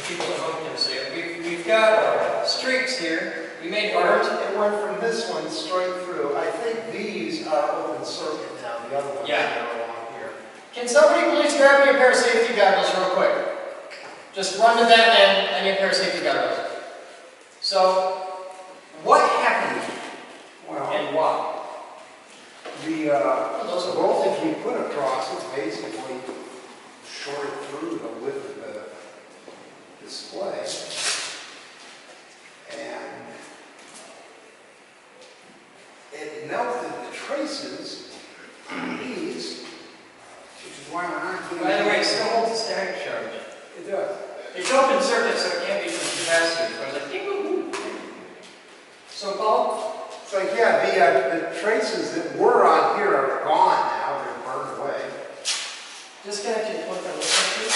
people at home can see it. We've got streaks here. We made art. It went from this one straight through. I think these are open circuit now, the other ones Yeah. that are along here. Can somebody please grab me a pair of safety goggles real quick? Just run to that end, I need a pair of safety goggles. So, what happened Well, and why? the voltage we put across is basically shorted through the width of the display. And it melted the traces on these, which is why we're not getting... By the way, it still holds a static charge. It does. It's open circuit, so it can't be from capacity. I was like, ding, ding, ding. So, Paul? It's like, yeah, the traces that were on here are gone now, they're burned away. Disconnect your plug on the circuit.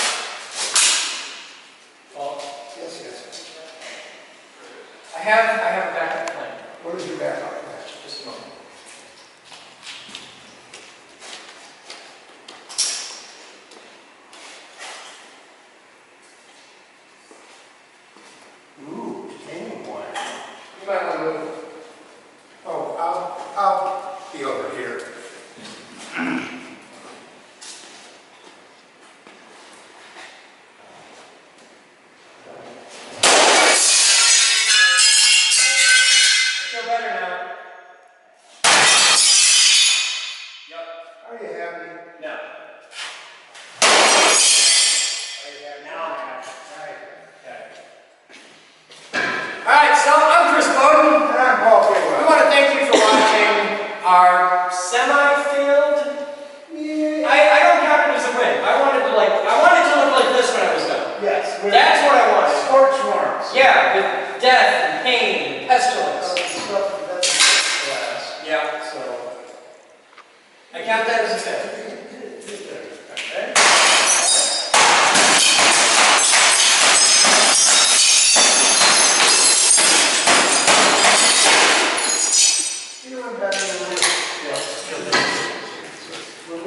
Paul? Yes, yes. I have a backup plan. What is your backup plan? Just a moment. Ooh, retaining wire. You might want to move. Oh, I'll be over here. I feel better now. Yep. Are you happy? No. Are you happy? Now I'm happy. Right. Okay. Alright, so I'm Chris Boden. And I'm Paul We Kidwell. want to thank you for watching our semi-failed. I don't count it as a win. I wanted to look like this when I was done. Yes. That's what I wanted. Scorch marks. Yeah, with death and pain and pestilence. Stuff that's glass. Yeah, so I count that as a step. Okay. Feeling better than this.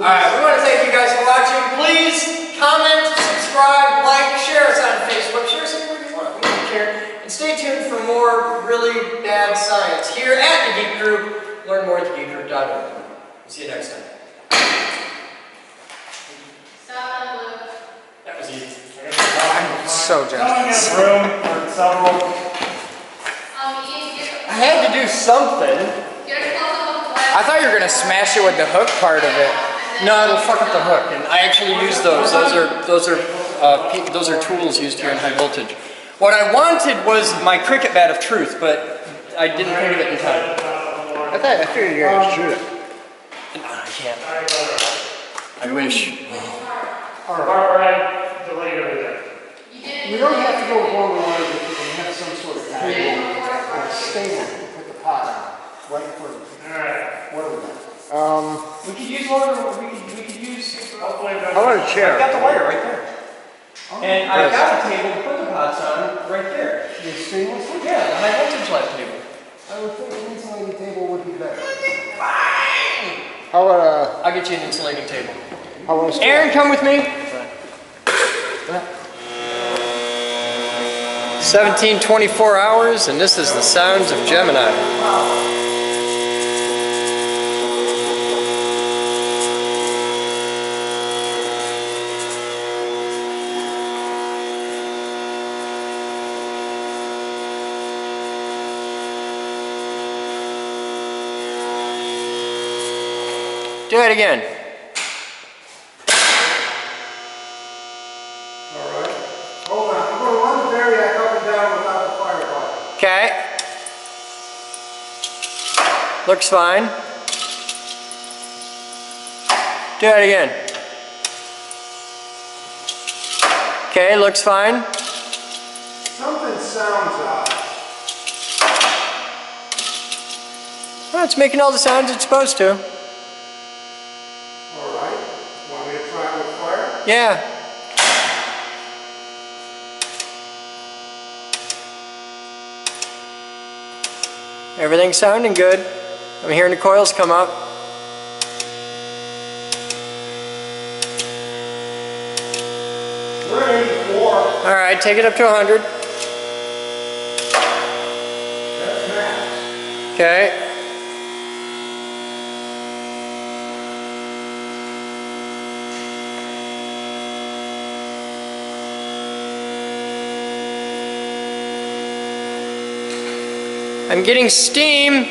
Alright, we want to thank you guys for watching. Please comment, subscribe, like, share us on Facebook. Share us anywhere you want. We don't care. And stay tuned for more really bad science here at the Geek Group. Learn more at thegeekgroup.org. See you next time. Stop on the loop. That was easy. I'm so jealous. Room for several. Ian, I had to do something. get a close up of the glass. I thought you were gonna smash it with the hook part of it. No, it'll fuck up the hook, and I actually use those. Those are tools used here in high voltage. What I wanted was my cricket bat of truth, but I didn't think of it in time. I figured you guys shoot it. No, I can't. I wish. Alright, delete everything. We don't have to go with one we wanted, but we can have some sort of table or stand to put the pot on. Right for, Alright. what do we got? We could use one. We could use. Hopefully How about a chair? I've got the wire right there. And I've got a table to put the pots on right there. The stainless one? Yeah, the high voltage light table. I would think an insulating table would be better. How about I'll get you an insulating table. how about a Aaron, come with me. 1724 hours, and this is the sounds of Gemini. Do it again. All right. Hold on. I'm going to run the variac up and down without Okay. Looks fine. Do that again. Okay, looks fine. Something sounds odd. Well, it's making all the sounds it's supposed to. All right. Want me to try it with fire? Yeah. Everything's sounding good. I'm hearing the coils come up. 84. All right, take it up to 100. That's max. Okay. I'm getting steam.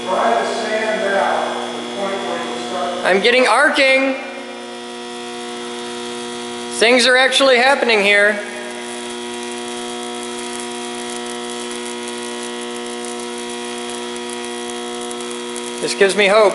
Try the sand out to the point where you start. I'm getting arcing. Things are actually happening here. This gives me hope.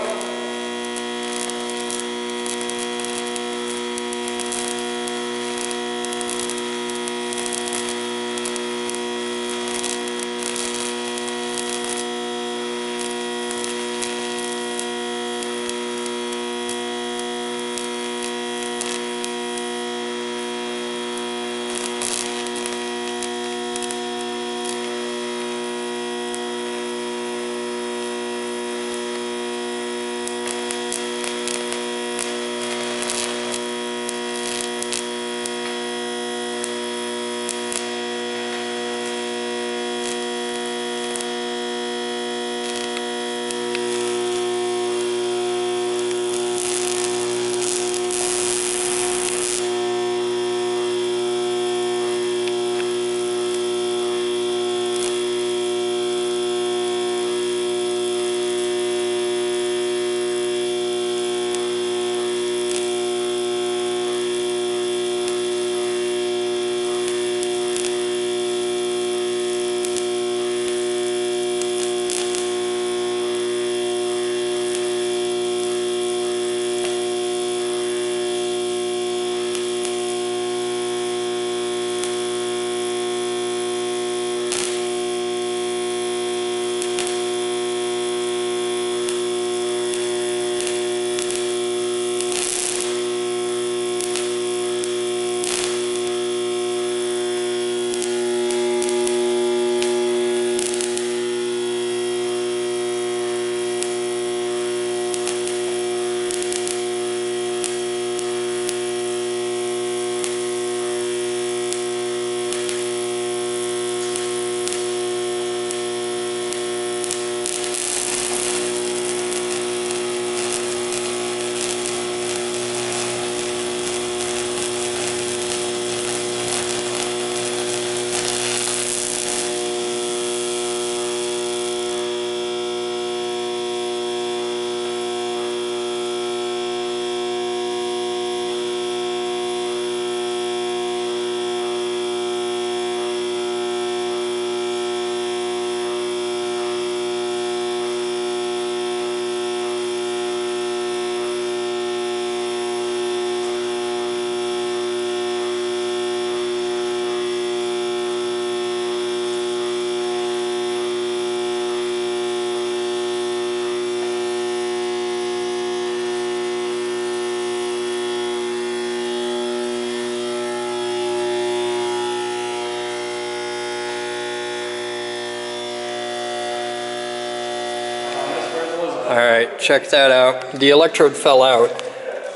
All right, check that out. The electrode fell out,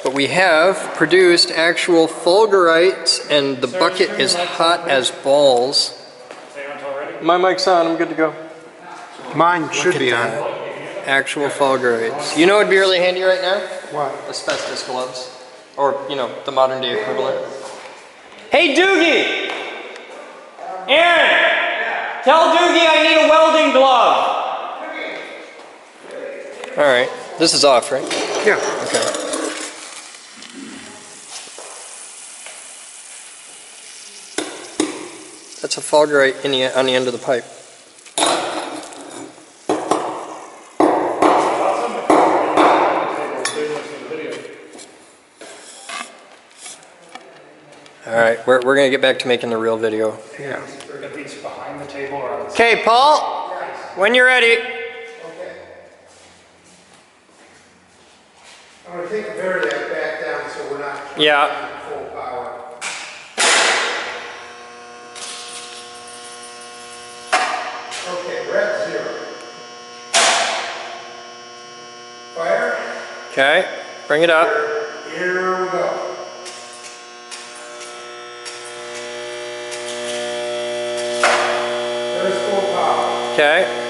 but we have produced actual Fulgurites, and the bucket is hot as balls. My mic's on, I'm good to go. Mine should be on. Actual Fulgurites. You know what'd be really handy right now? What? Asbestos gloves. Or, you know, the modern day equivalent. Hey Doogie! Aaron! Tell Doogie I need a welding glove! Alright, this is off, right? Yeah. Okay. That's a Fulgurite on the end of the pipe. All right, we're going to get back to making the real video. Yeah. Are these behind the table or on the Okay, Paul, when you're ready. Okay. I'm going to take the Variac back down so we're not Yeah. full power. Okay, we're at 0. Fire. Okay, bring it up. Here we go. There's full power. Okay.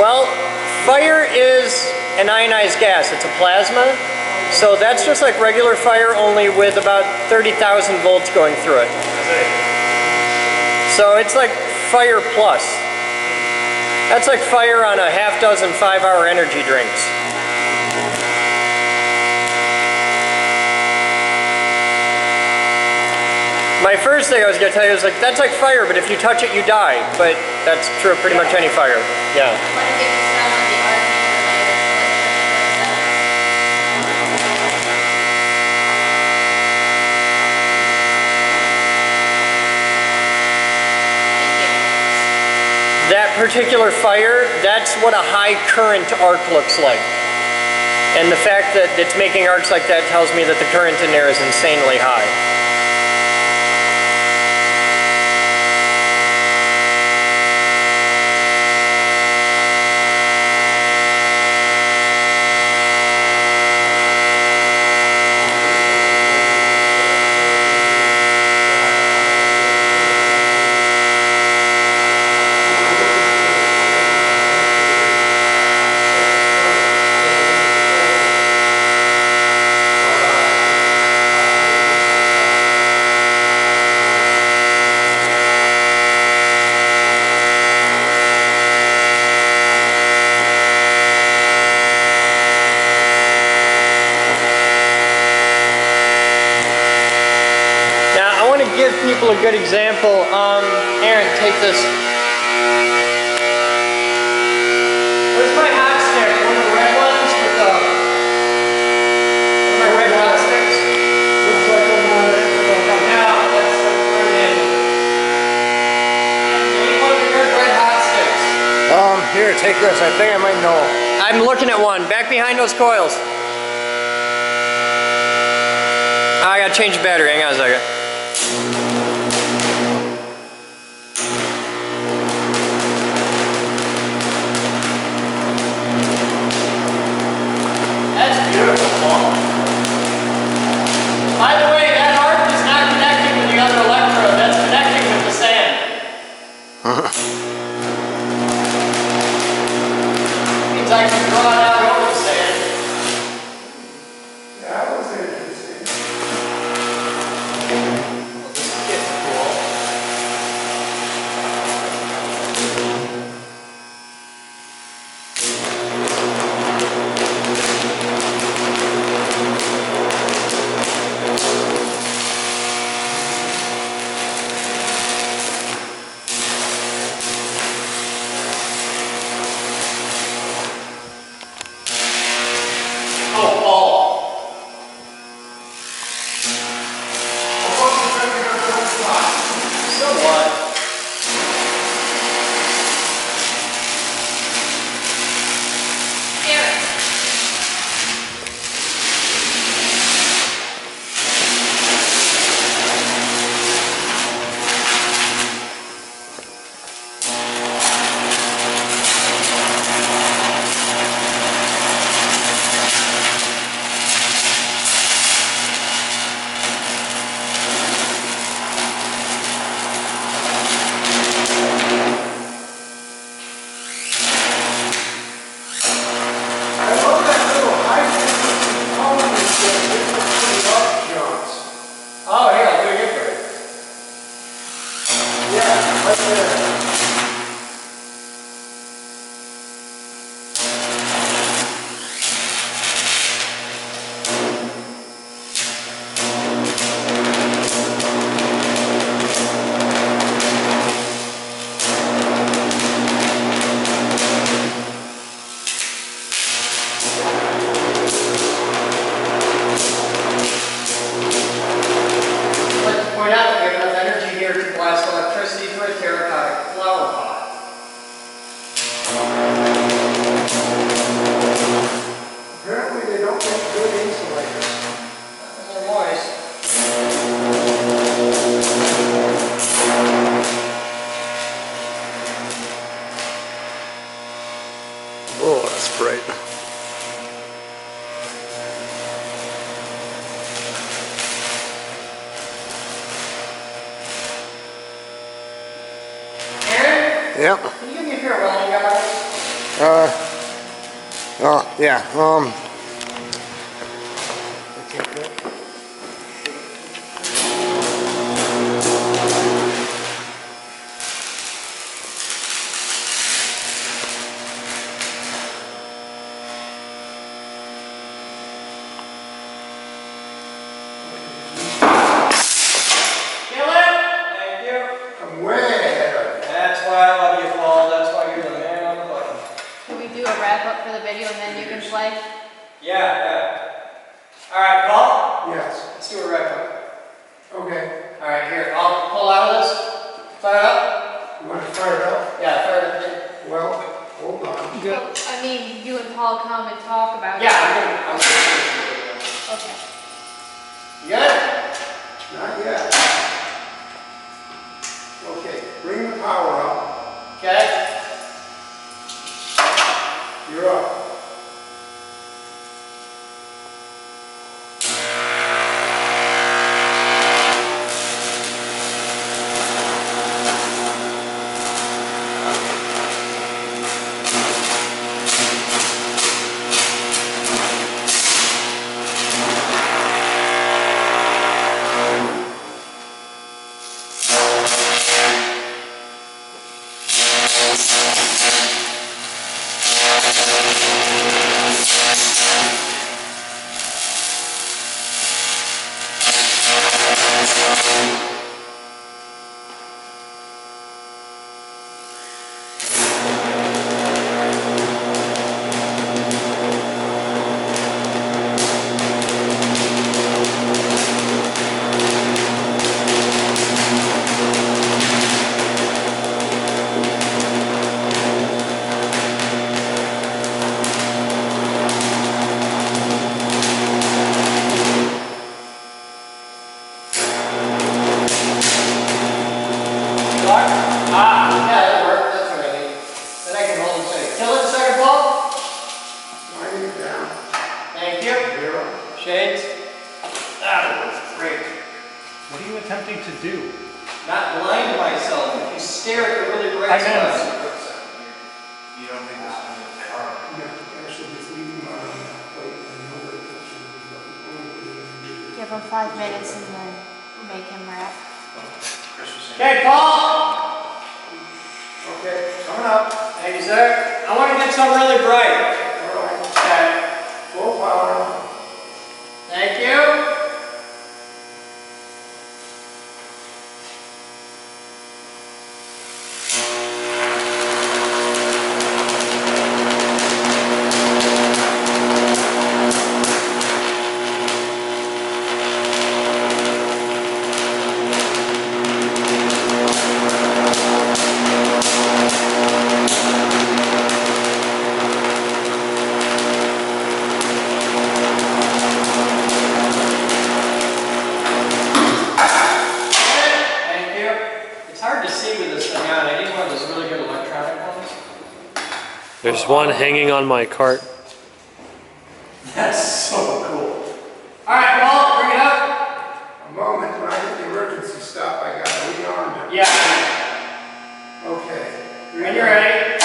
Well, fire is an ionized gas. It's a plasma. So that's just like regular fire, only with about 30,000 volts going through it. So it's like fire plus. That's like fire on a half dozen 5-hour energy drinks. My first thing I was going to tell you was like, that's like fire, but if you touch it, you die. But that's true of pretty much any fire. Yeah. That particular fire, that's what a high current arc looks like. And the fact that it's making arcs like that tells me that the current in there is insanely high. Give people a good example. Aaron, take this. Where's my hot stick? One of the red ones with the... One of my red hot sticks? Looks like I'm on it. Yeah, that's brilliant. One of the good red hot sticks. Here, take this. I think I might know. I'm looking at one. Back behind those coils. I gotta change the battery. Hang on a second. That's beautiful. By the way, that arc is not connecting with the other electrode. That's connecting with the sand. Means I can draw it out over the sand. That was interesting. Well, this is getting cool. Oh, Paul. So what? I love that little high frequency calling thing. It's pretty Jones. Oh, here, I'll do it for you. Yeah, right there. I'd like to point out that we have enough energy here to blast electricity through a terracotta flower pot. Apparently they don't make good insulators. They're moist. Oh, that's bright. Aaron, Yep. can you give me a pair of welding goggles? Yeah, Thank you. I'm way ahead of you. That's why I love you, Paul. That's why you're the man on the button. Can we do a wrap up for the video and then you can play? Yeah. All right, Paul. Yes. Let's do a wrap up. Okay. All right, here. I'll pull out of this. Fire it up. You want to fire it up? Yeah, fire it up. Well, hold on. Well, I mean, you and Paul come and talk about Yeah, it. I'm gonna. Okay. You got it? Not yet. Okay, bring the power up. Okay. You're up. Attempting to do? Not blind myself. If you stare at the really bright I meant- spots. You don't think this is going to take hard? No, actually, just leave them on that plate and nobody touches them. Give him 5 minutes and then make him rap. Okay, Paul. Okay, coming up. Thank you, sir. I want to get some really bright. All right, Okay. full power. Thank you. There's one hanging on my cart. That's so cool. All right, Paul, bring it up. A moment, when I hit the emergency stop, I got to rearm it. Yeah. Okay. When you're ready.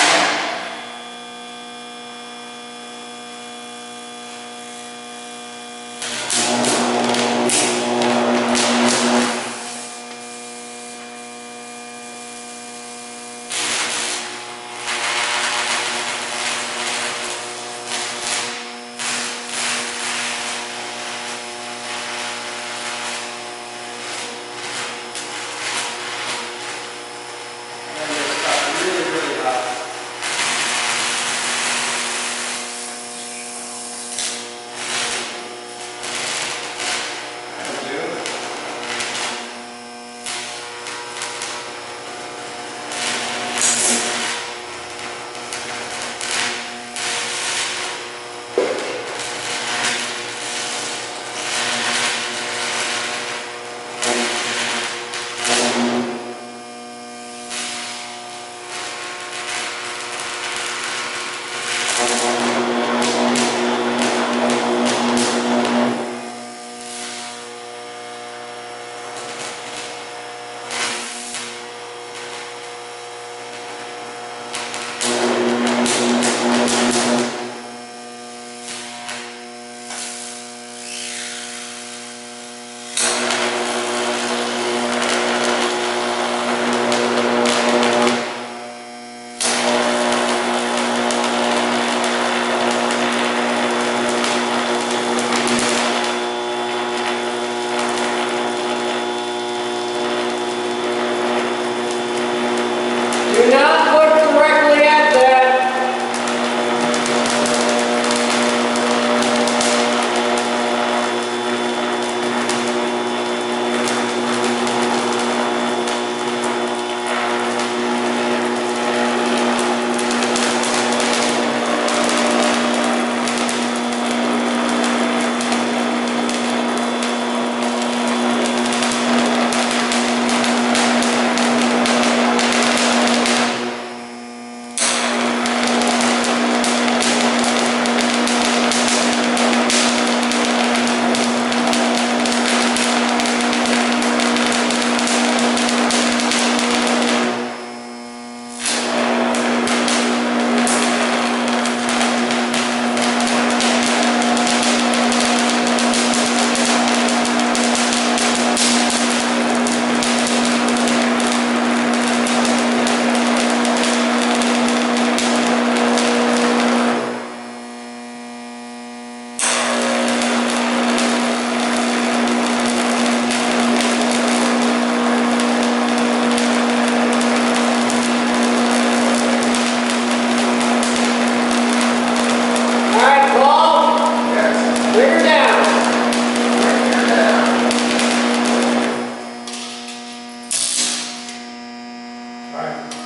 Bring her down.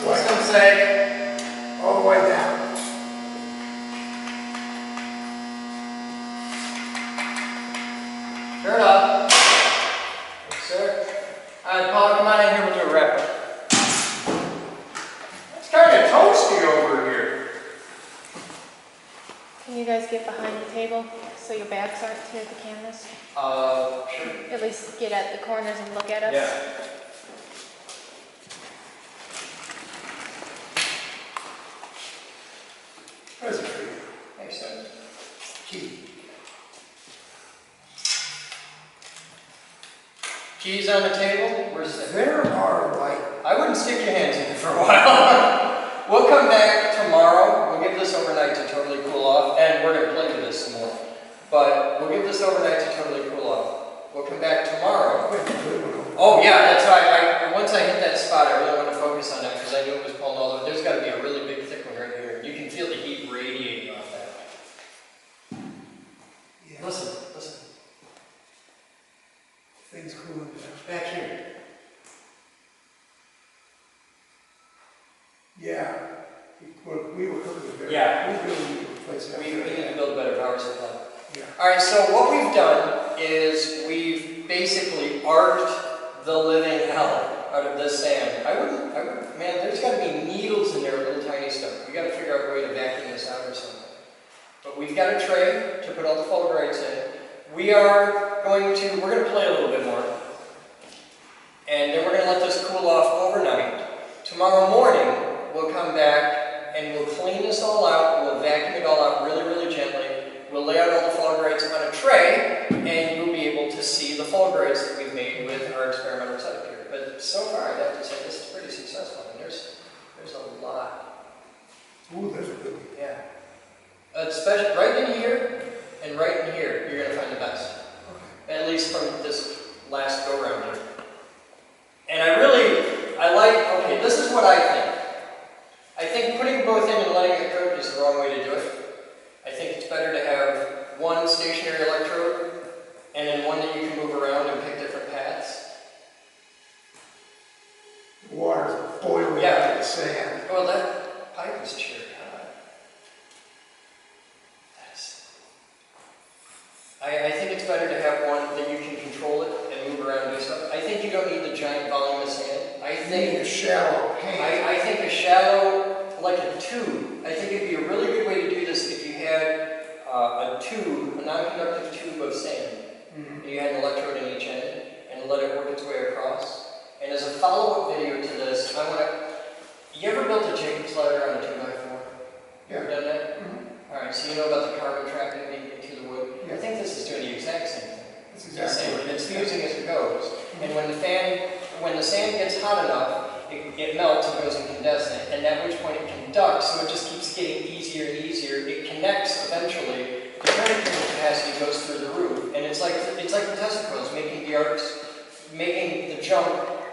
What's Some say, all the way down. turn it up. Yes, sir. Alright, Paul, come on in here, we'll do a wrap up. It's kind of toasty over here. Can you guys get behind the table so your backs aren't to the cameras? Sure. At least get at the corners and look at us. Yeah. Present for you. Thanks, sir. Key. Keys on the table. Where's the... There are like, I wouldn't stick your hands in it for a while. We'll come back tomorrow. We'll give this overnight to totally cool off, and we're going to play with this some more. But we'll give this overnight to totally cool off. We'll come back tomorrow. Oh yeah, that's why once I hit that spot, I really want to focus on that because I knew it was pulling all over. There's got to be a really big thick one right here. You can feel the heat radiating off that. yeah, Listen, listen. things cooling down. Back here. Yeah, we were cooking it very. Yeah. We really need to replace that. We need to build a better power supply. Yeah. Alright, so what we've done is we've basically arced the living hell out of this sand. I wouldn't, man, there's got to be needles in there, little tiny stuff. We got to figure out a way to vacuum this out or something. But we've got a tray to put all the Fulgurites in. We're going to play a little bit more. And then we're going to let this cool off overnight. Tomorrow morning, we'll come back and we'll clean this all out. We'll vacuum it all out really, really gently. We'll lay out all the Fulgurites on a tray, and you'll be able to see the Fulgurites that we've made with our experimental setup here. But so far, I'd have to say this is pretty successful. I mean, there's a lot. Ooh, there's a good one. Yeah. Especially right in here and right in here, you're going to find the best. Okay. At least from this last go round here. And okay, this is what I think. I think putting both in and letting it cook is the wrong way to do it. I think it's better to have one stationary electrode and then one that you can move around and pick different paths. The water's boiling Yeah. like the sand. Well, that pipe is cherry hot. I think it's better to have one that you can control it and move around and do stuff. I think you don't need the giant volume of sand. I think a shallow pan. I think a shallow, like a tube. I think it'd be a really good way to do this if you had a tube, a non-conductive tube of sand. And you had an electrode in each end and let it work its way across. And as a follow-up video to this, you ever built a Jacob's ladder on a 2x4? You ever done that? Alright, so you know about the carbon trap into the wood? Yeah. I think this is doing the exact same thing. That's exactly And it's fusing as it goes. And when the sand gets hot enough, it melts and goes incandescent, and at which point it conducts, so it just keeps getting easier and easier. It connects eventually. The current capacity goes through the roof, and it's like the Tesla coils making the arcs, making the jump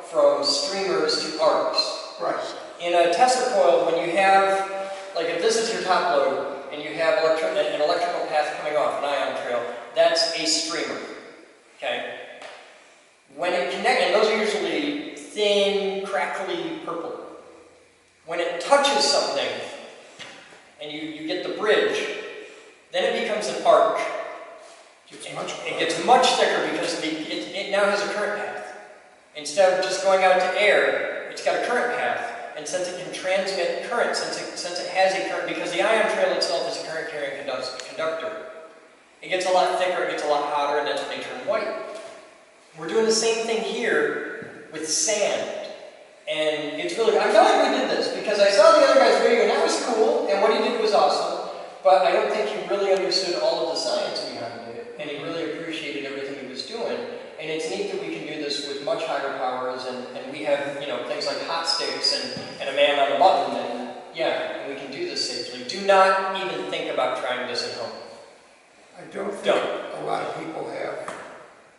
from streamers to arcs. Right. In a Tesla coil, when you have, like if this is your top load, and you have an electrical path coming off, an ion trail, that's a streamer. Okay? When it connects, and those are usually thin, crackly purple. When it touches something, and you get the bridge, then it becomes an arc. It gets much thicker because it now has a current path. Instead of just going out to air, it's got a current path. And since it can transmit current, since it has a current, because the ion trail itself is a current carrying conductor, it gets a lot thicker, it gets a lot hotter, and that's when they turn white. We're doing the same thing here with sand. And it's really, I'm glad we did this, because I saw the other guy's video, and that was cool, and what he did was awesome, but I don't think he really understood all of the science behind it, and he really appreciated everything he was doing. And it's neat that we can do this with much higher powers, and we have, things like hot sticks and a man on the button, and we can do this safely. Do not even think about trying this at home. I don't think a lot of people have.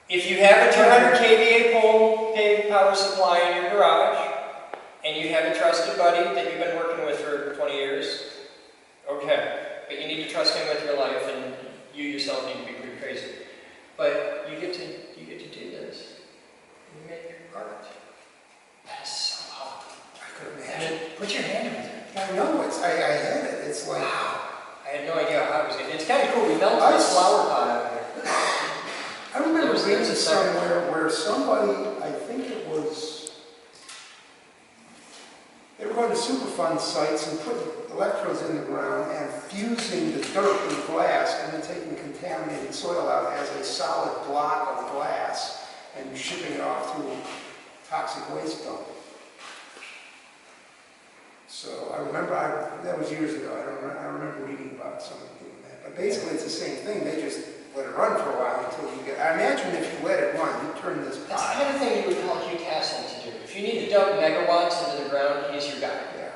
If you have a 200 kVA pole paid power supply in your garage, and you have a trusted buddy that you've been working with for 20 years, okay, but you need to trust him with your life, and you yourself need to be pretty crazy. But you get to do this. You make art. That's so hot. I could imagine. Put your hand over there. I know, I had it. It's like... Wow. I had no idea how it was going to... It's kind of cool. We melted this flower pot out here. I remember reading somewhere where somebody, I think it was, they were going to Superfund sites and putting electrodes in the ground and fusing the dirt with glass and then taking contaminated soil out as a solid block of glass and shipping it off through a toxic waste dump. So I remember, that was years ago, I remember reading about somebody doing that. But basically it's the same thing, they just let it run for a while until you get, I imagine if you let it run, you turn this pot. That's the kind of thing you would call Hugh Castle to do. If you need to dump megawatts into the ground, he's your guy. Yeah,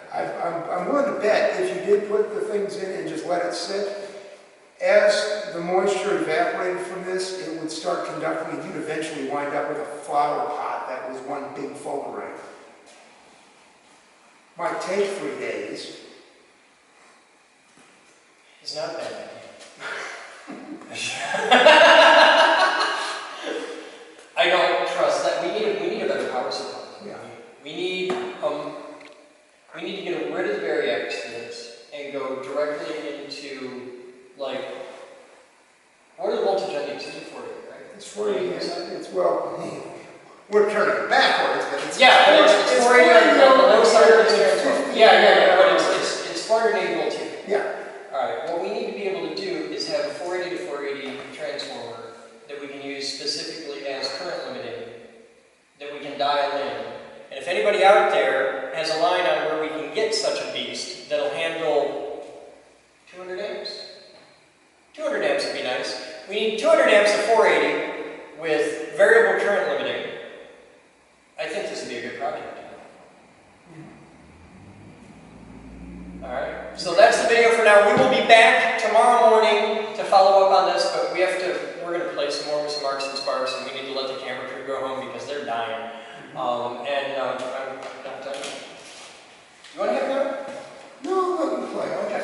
I'm willing to bet if you did put the things in and just let it sit, as the moisture evaporated from this, it would start conducting and you'd eventually wind up with a flower pot that was one big Fulgurite. Might take 3 days. It's not a bad idea. I don't trust that. We need a better power supply. Yeah. We need to get rid of the variax to this and go directly into, like, what are the voltage on the exceeding 40, right? It's 40, it's, well, we're turning it backwards, but it's... Yeah, but it's 40 on the low side of the transformer. Yeah, but it's 480 volt too. Yeah. Alright, what we need to be able to do is have a 480 to 480 transformer that we can use specifically as current limiting, that we can dial in. And if anybody out there has a line on where we can get such a beast that'll handle 200 amps? 200 amps would be nice. We need 200 amps of 480 with variable current limiting. I think this would be a good project. Alright, so that's the video for now. We will be back tomorrow morning to follow up on this, but we're going to play some more with some arcs and sparks, and we need to let the camera crew go home because they're dying. I'm not done. You want to have a go? No, let me play. Okay.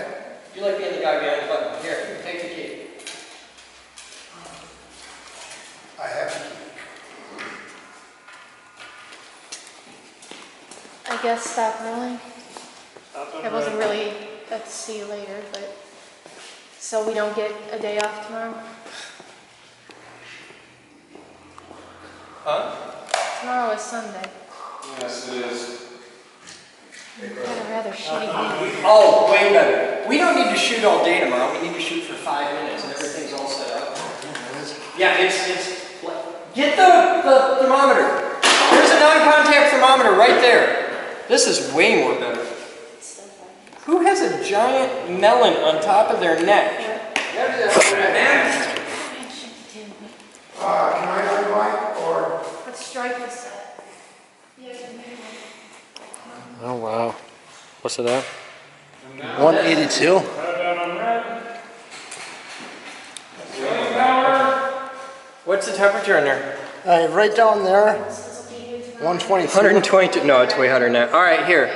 You like being the guy behind the button. Here, take the key. I have to. I guess stop rolling. It wasn't really a see you later, but so we don't get a day off tomorrow. Huh? Tomorrow is Sunday. Yes, it is. Got a rather shitty game. Oh, way better. We don't need to shoot all day tomorrow. We need to shoot for 5 minutes and everything's all set up. Yeah, it's get the thermometer. There's a non-contact thermometer right there. This is way more better. Who has a giant melon on top of their neck? Can I unwind or? Let's strike this set. Oh wow. What's it at? 182. What's the temperature in there? Right down there, 123. 122. No, it's way hotter than that. All right, here.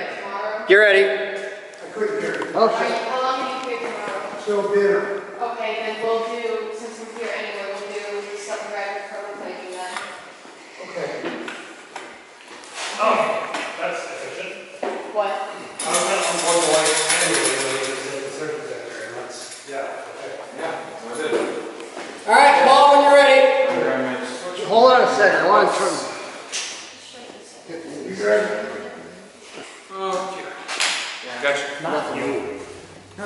You ready? I couldn't hear you. Okay. How long are you here tomorrow? So bitter. Okay, then we'll do, since we're here anyway, we'll do something rapid prototyping then. Okay. Oh, that's efficient. What? I'm going to like anyway, but it's a circumstancer, and that's, yeah, okay. Yeah, that's it. All right, ball when you're ready. Hold on a second, I want to turn. You ready? Gotcha. Not you. No.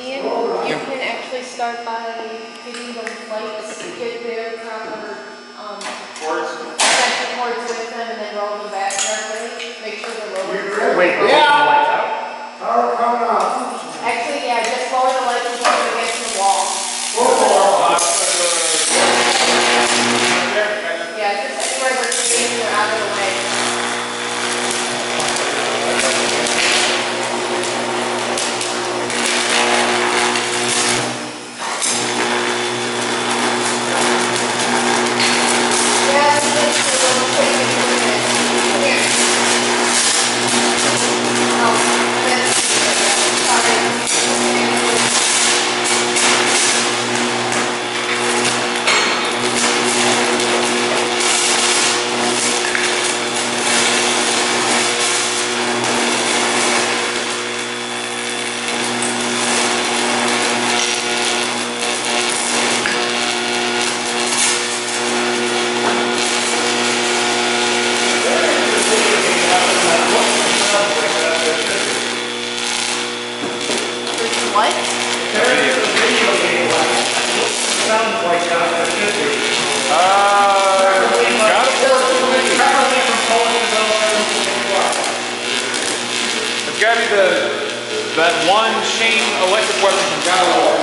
Ian, you can actually start by getting those lights, get their proper extension cords with them, and then roll them back carefully. Make sure they're rolling. Wait, Yeah. Power coming off. Actually, yeah, just lower the lights and put them against the wall. Yeah, just anywhere where trees are out of the way. Yeah, just a little quick. Here. what? Sounds like that, it should be. It's gotta be that one chain electric weapon from God of War.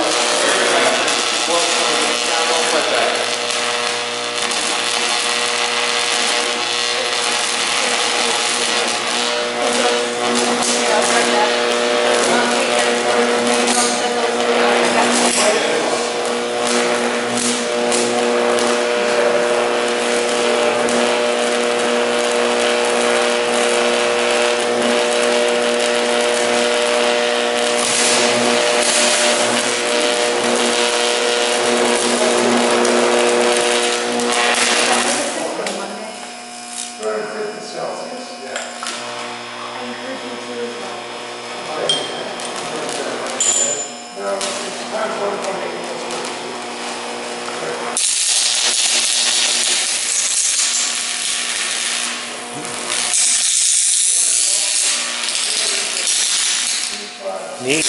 Neat.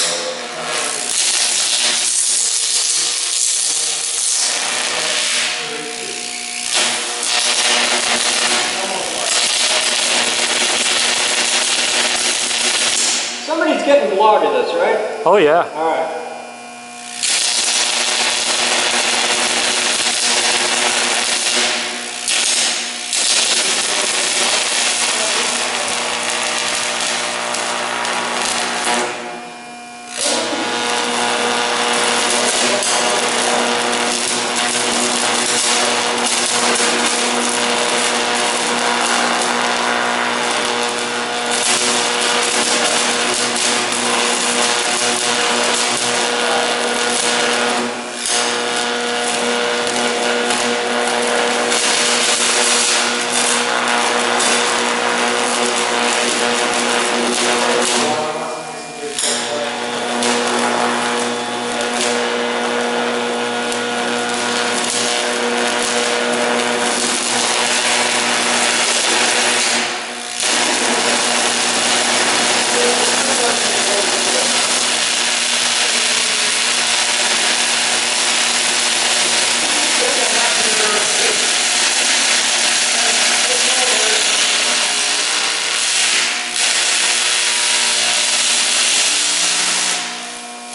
Somebody's getting a log of this, right? Oh yeah. All right.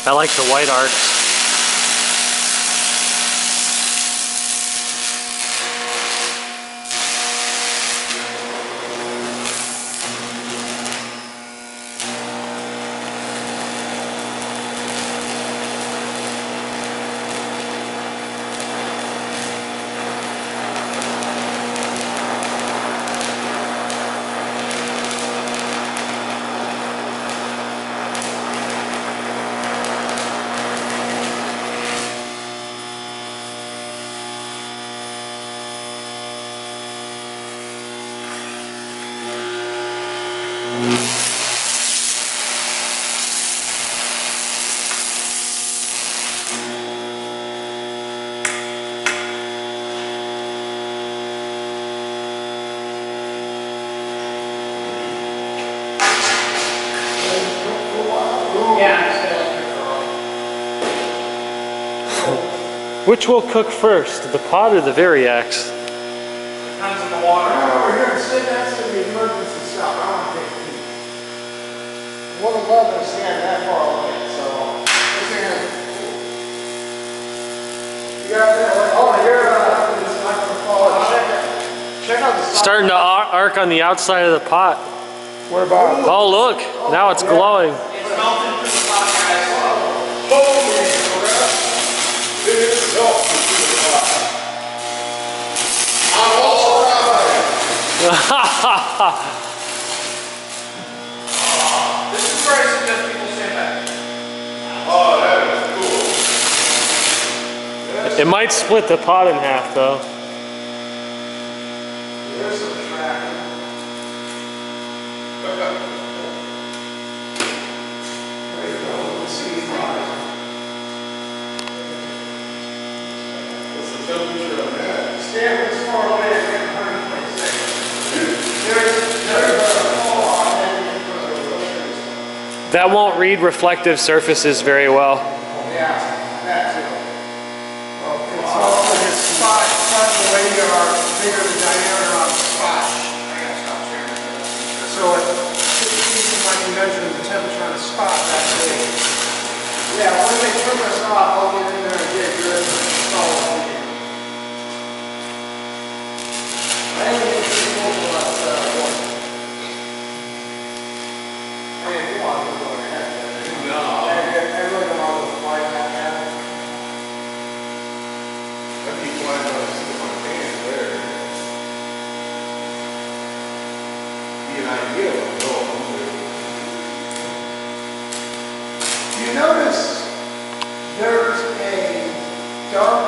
I like the white arcs. Which will cook first, the pot or the Variax? Depends on the water. Over here, sit next to the emergency stuff. I want to take heat. Wouldn't love to stand that far away, so. You got that? Oh, you're it's not going to fall. Check out the side. Starting to arc on the outside of the pot. Where about? Oh look, now it's glowing. It's melting through the pot, guys. Holy crap. It's melting through the pot. I'm all around it. This is where I suggest people stand back. Oh, that is cool. It might split the pot in half though. There's some tracking. There you go. Let's see the fire. What's the temperature on that? Stand this far away and get 126. There's a fall on it. That won't read reflective surfaces very well. Yeah, that too. Well, it's also his spot, the radar, bigger the diameter on the spot. I gotta stop sharing this. So at 16, when you measure the temperature on the spot, that's big. Yeah, when they turn this off, I'll get in there and get good solid. I think it's pretty cool for us, one. I mean, if you want to go ahead. No. I really don't want to fly that now. I keep flying on the seat of my pants there. Be an idea of what I'm doing. You notice there's a dark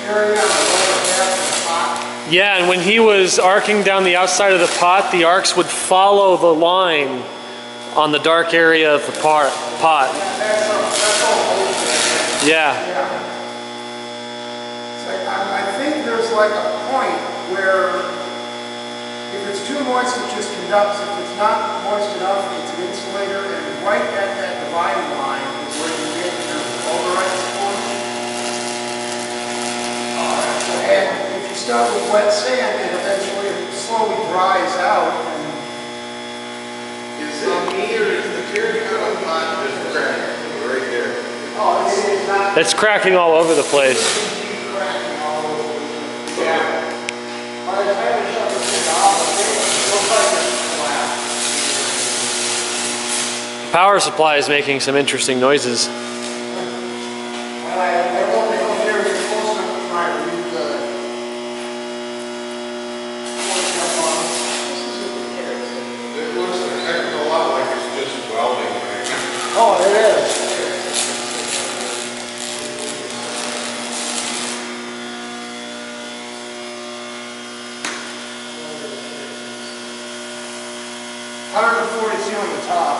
area on the lower half of the pot? Yeah, and when he was arcing down the outside of the pot, the arcs would follow the line on the dark area of the pot. That's all bullshit. Yeah. It's like, I think there's like a point where if it's too moist, it just conducts. If it's not moist enough, it's an insulator. And right at that dividing line is where you get your Fulgurites formed. And if you start with wet sand, it eventually slowly dries out. And is it me or is the terracotta pot just cracking right there? Oh, it is not. It's cracking all over the place. Cracking all over the place. Yeah. By the time we shut this thing off, it looks like it's flat. Power supply is making some interesting noises. I won't be here close enough to try to read the It looks a heck of a lot like it's just welding. Oh, it is. 142 on the top.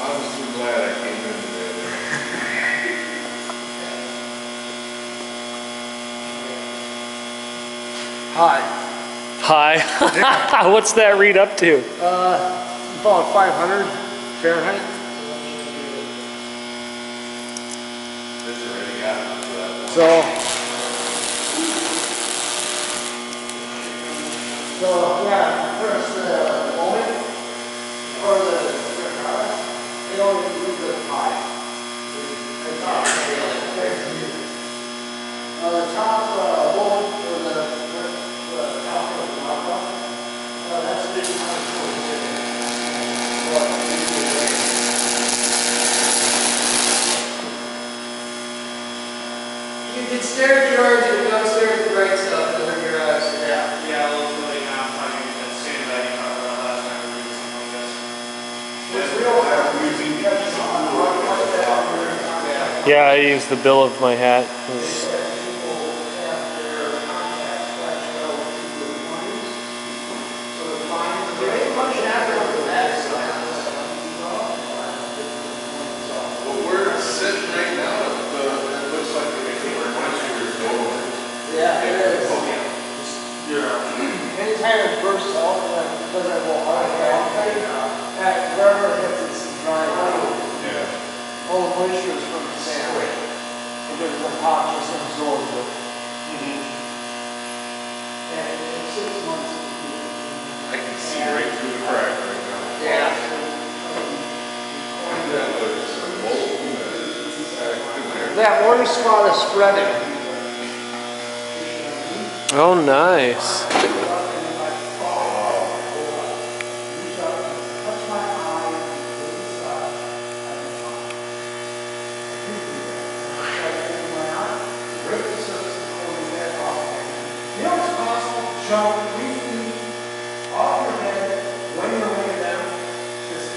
I'm so glad I came in today. Hi. Hi. What's that read up to? About 500 Fahrenheit. This already got enough for that. So yeah, first the moment or the terracotta, they don't even leave the pie. The top woman or the top of the lava, that's the you can stare at your eyes, you don't stare at the bright stuff under your eyes. Yeah, locally now I'm trying to get that sandbag you talked about last time we did something like this. It's real hard using catches on the rock like that. Yeah, I used the bill of my hat. Well, where it's sitting right now, it looks like it reminds you of your door. Yeah, it is. Anytime it bursts out, because I will hard at wherever it hits, it's dry out. Yeah. All the moisture is from the sand. Because the pot just absorbs it. And in 6 months, I can see right through the crack right now. yeah. That looks molten and That orange spot is spreading. Oh, nice. You know it's possible to jump 3 feet off your head when you're laying down? Just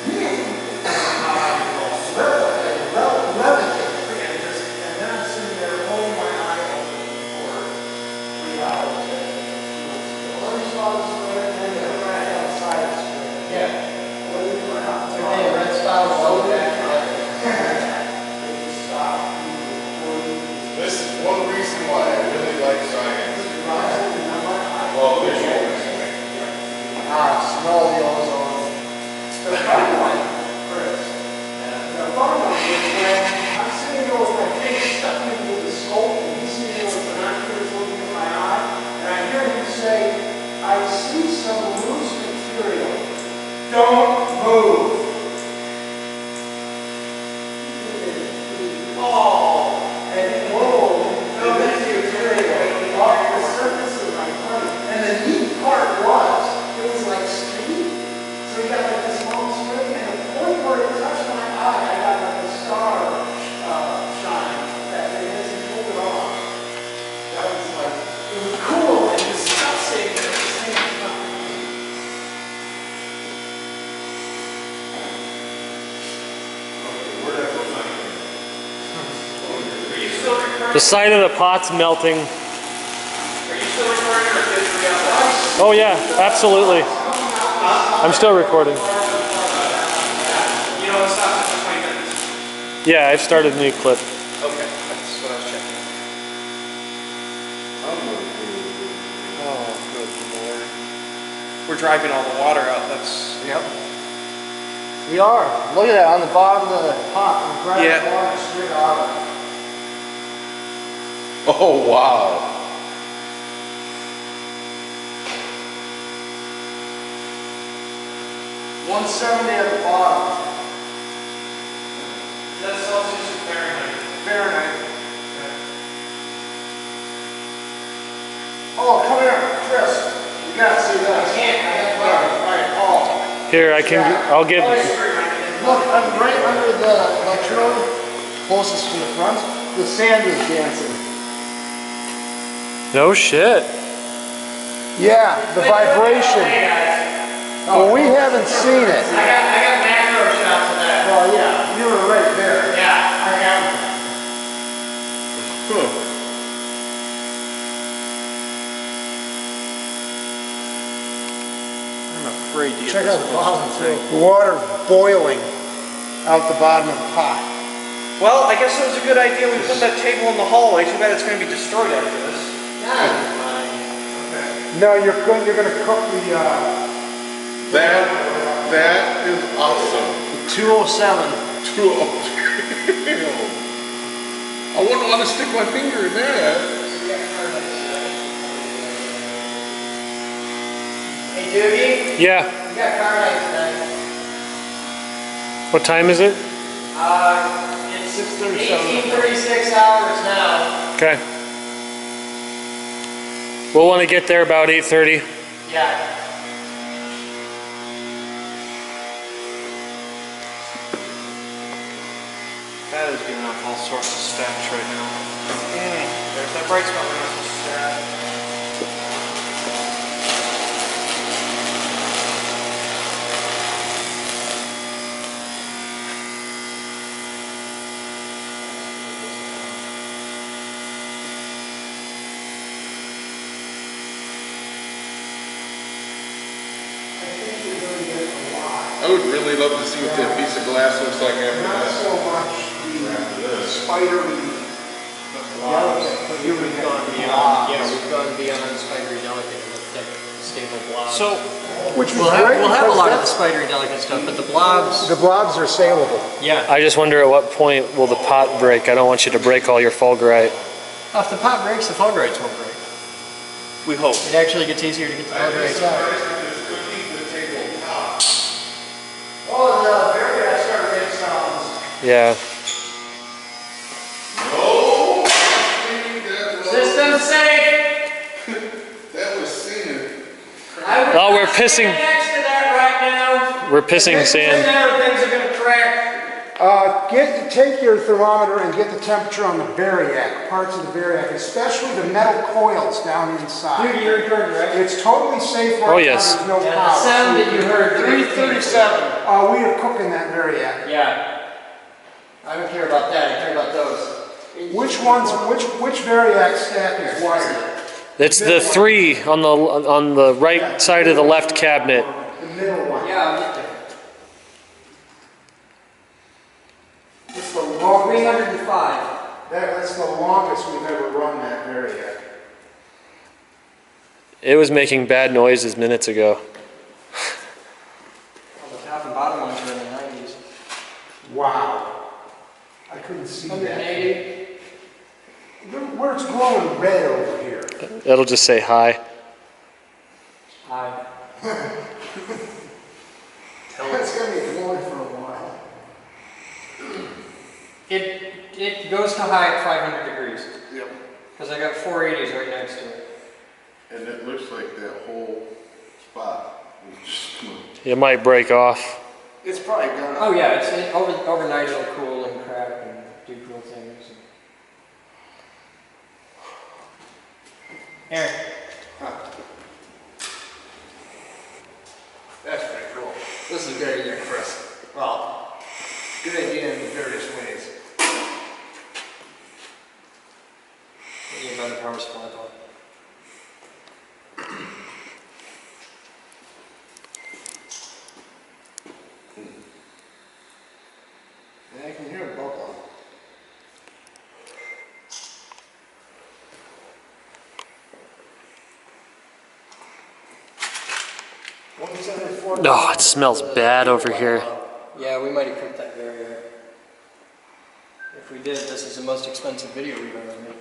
levitate. And then I'm sitting there holding my eye open for 3 hours. The orange spot is square and then the right outside is square. Yeah. What are you doing out there? Hey, red spot is so bad. this is one reason why I really like science. Don't move. Oh, and whoa, no, thank you, Terry. Off the surface of my plate. And the neat part was, it was like street. So you got like this long string, and the point where it touched my eye, I got like a star shine that they just pulled it off. That was like, it was cool and disgusting at the same time. The side of the pot's melting. Are you still recording or did we have Oh yeah, absolutely. I'm still recording. You know, it stops after 20 minutes. Yeah, I've started a new clip. Okay, that's what I was checking. Oh, good lord. We're driving all the water out. That's. Yep. We are. Look at that on the bottom of the pot. We're grabbing Yeah. water straight out of it. Oh, wow. $170 at the bottom. That's Celsius or Fahrenheit? Fahrenheit. Oh, come here, Chris. You gotta see that. I can't. I have to. All right, Paul. Here, I'll get. Look, I'm right under the electrode, closest to the front. The sand is dancing. No shit. Yeah, the vibration. Well, we haven't seen it. I got macro shots of that. Well, yeah, you were right there. Yeah. I have. I'm afraid to get Check this out the close bottom to the too. thing. The water boiling out the bottom of the pot. Well, I guess it was a good idea we put that table in the hallway. Too bad it's going to be destroyed after this. No, you're going to cook the That is awesome. 207. I wouldn't want to stick my finger in that. Hey, Doogie, Yeah. we got car night tonight. What time is it? It's 18:36 hours now. Okay. We'll want to get there about 8:30. Yeah. That is giving off all sorts of stash right now. There's that bright spot we're not supposed to stare at. I would really love to see what that piece of glass looks like after Not that. so much the spidery. We've gone beyond, we've gone beyond spidery delicate and the thick, stable blobs. So, Which was we'll great. have a because lot of the that's- spidery delicate stuff, but the blobs, The blobs are saleable. yeah. I just wonder at what point will the pot break. I don't want you to break all your Fulgurite. If the pot breaks, the Fulgurites won't break. we hope. It actually gets easier to get the Fulgurites out. Oh, the very start making sounds. Yeah. No! System safe! That was sin. Oh, we're pissing. Next to that right now. We're pissing sand. Things are gonna crack. Take your thermometer and get the temperature on the variac, parts of the variac, especially the metal coils down inside. Dude, you're recording, right? It's totally safe right Oh, now, yes. there's no Yeah, the power. sound that you heard, 337. We are cooking that variac. Yeah. I don't care about that, I care about those. Which variac stack is wired? It's the 3 on the right side of the left cabinet. The middle one. Yeah, I'll get there. It's the longest, 305. that's the longest we've ever run that variac. It was making bad noises minutes ago. Well, the top and bottom ones are in the 90s. Wow. I couldn't see that. 180. Where it's glowing red over here. It'll just say hi. Hi. It's going to be blowing for a while. It goes to high at 500 degrees. Yep. Because I got 480s right next to it. And it looks like that whole spot was just It might break off. It's probably gonna. Oh yeah, overnight it'll cool and crack and do cool things. Aaron. That's pretty cool. This is a good idea, Chris. Well, good idea in various ways. What do you about the power supply plug? Yeah, I can hear it both on. Oh, it smells bad over here. Yeah, we might have cooked that barrier. If we did, this is the most expensive video we've ever made.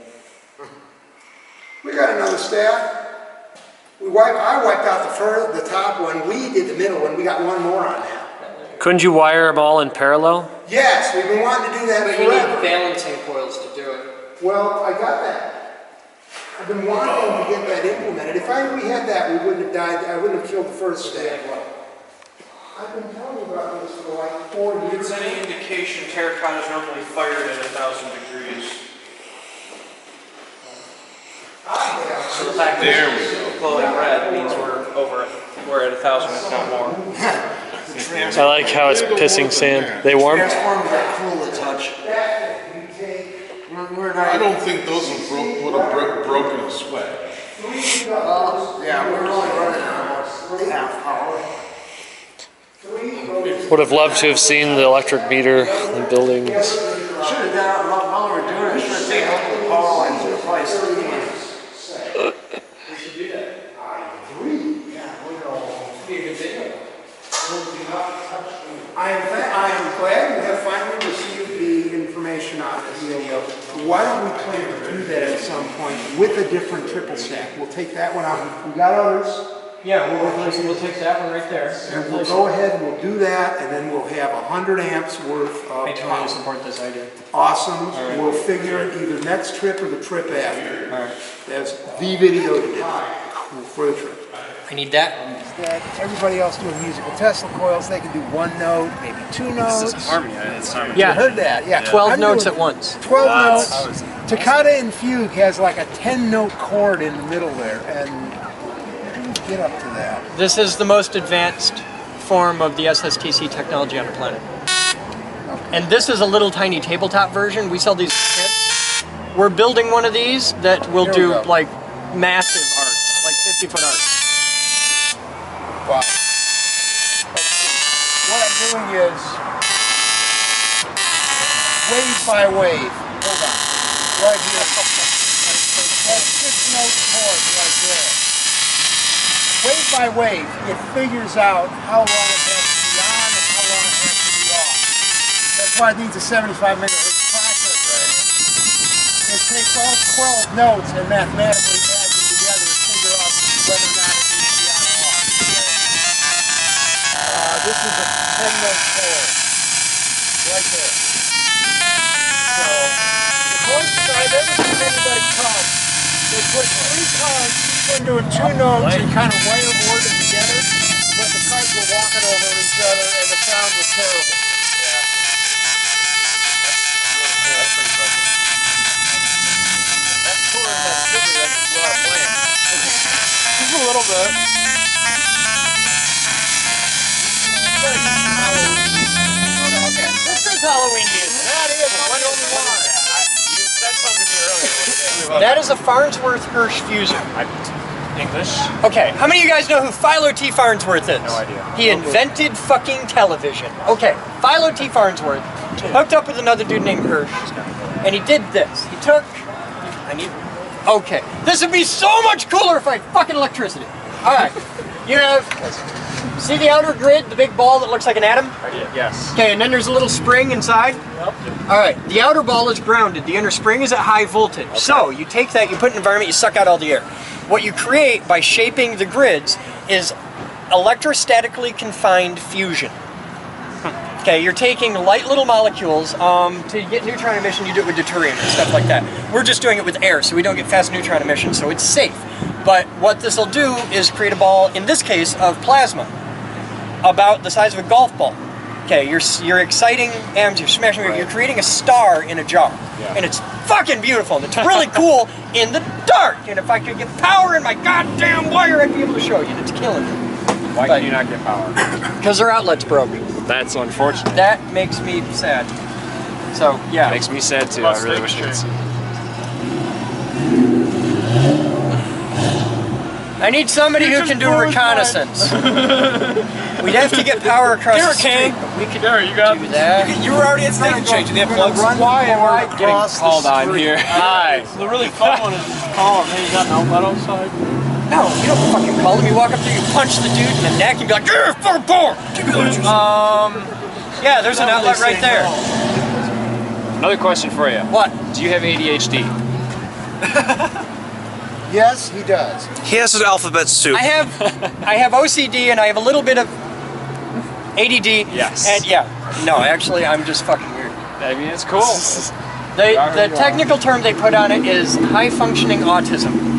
We got another stab. I wiped out the top one. We did the middle one. We got one more on that. Couldn't you wire them all in parallel? Yes, we've been wanting to do that But you need forever. balancing coils to do it. Well, I got that. I've been wanting to get that implemented. If we had that, we wouldn't have died. I wouldn't have killed the first stab. I've been telling you about this for like 4 If years. it's any indication, terracotta is normally fired at 1,000 degrees. So the fact that it's glowing red means we're at 1,000, if not more. I like how it's pissing sand. They warm? Transformers are cool to touch. I don't think those would have broken a sweat. Yeah, we're only running almost half hour. Would have loved to have seen the electric meter in buildings. Should have done it while we were doing it. Should have taken out the power lines and replaced them. We should do that. I agree. Yeah, we know. Be a good video. I am glad we have finally received the information on this video. Why don't we plan to do that at some point with a different triple stack? We'll take that one out. We got others. Yeah, we'll take that one right there. And we'll go ahead and we'll do that, and then we'll have 100 amps worth of I totally support this idea. awesome. Right. We'll figure it either next trip or the trip after. All right. That's the video to do for the trip. I need that. That everybody else doing musical Tesla coils, they can do one note, maybe two notes. This is harmony. It's harmony. Yeah, I heard that. Yeah, 12 I'm notes doing at once. 12 That's notes. Toccata and Fugue has like a 10-note chord in the middle there, and get up to that. This is the most advanced form of the SSTC technology on the planet. And this is a little tiny tabletop version. We sell these kits. We're building one of these that will Here we do go. like massive art, like 50-foot art. Wow. What I'm doing is wave by wave. Hold on. Right here. That's 6-note chord right there. Wave by wave, it figures out how long it has to be on and how long it has to be off. That's why it needs a 75 megahertz processor. It takes all 12 notes and mathematically adds them together to figure out whether or not it needs to be on or off. This is a 10-note chord. Right there. So, the closest I've ever seen anybody come, they put 3 cards, each one doing 2 notes and kind of wire them together, but the cards were walking over each other and the sound was terrible. That's pretty cool. That's cooler than that scissor that you blew out playing. Just a little bit. Okay. This is Halloween music. That is what do you want? You said something to me earlier. That is a Farnsworth Hirsch fuser. English? Okay, how many of you guys know who Philo T. Farnsworth is? No idea. He invented fucking television. Okay, Philo T. Farnsworth hooked up with another dude named Hirsch, and he did this. He took... Okay, this would be so much cooler if I had fucking electricity. Alright, you have... See the outer grid, the big ball that looks like an atom? Yes. Okay, and then there's a little spring inside? Yep. Alright, the outer ball is grounded, the inner spring is at high voltage. Okay. So, you take that, you put it in an environment, you suck out all the air. What you create by shaping the grids is electrostatically confined fusion. Okay, you're taking light little molecules. To get neutron emission, you do it with deuterium and stuff like that. We're just doing it with air, so we don't get fast neutron emission, so it's safe. But what this will do is create a ball, in this case, of plasma, about the size of a golf ball. Okay, you're exciting atoms, you're smashing, you're creating a star in a jar. Yeah. And it's fucking beautiful, and it's really cool in the dark. And if I could get power in my goddamn wire, I'd be able to show you, and it's killing me. Why can you not get power? Because their outlet's broken. That's unfortunate. That makes me sad. So, yeah. Makes me sad too. I really wish it. I need somebody who can do reconnaissance. We'd have to get power across the street. We could you got do that. You were already at Steak and Shake. Do they have plugs? Why am I getting called on here? Hi. The really fun one is just call him. Hey, you got an outlet outside? No, you don't fucking call him. You walk up there, you punch the dude in the neck, and be like, "Yeah, for power." Yeah, there's an outlet right there. Another question for you. What? Do you have ADHD? Yes, he does. He has his alphabet soup. I have OCD and I have a little bit of ADD. Yes. And yeah, no, actually, I'm just fucking weird. I mean, it's cool. The technical term they put on it is high functioning autism.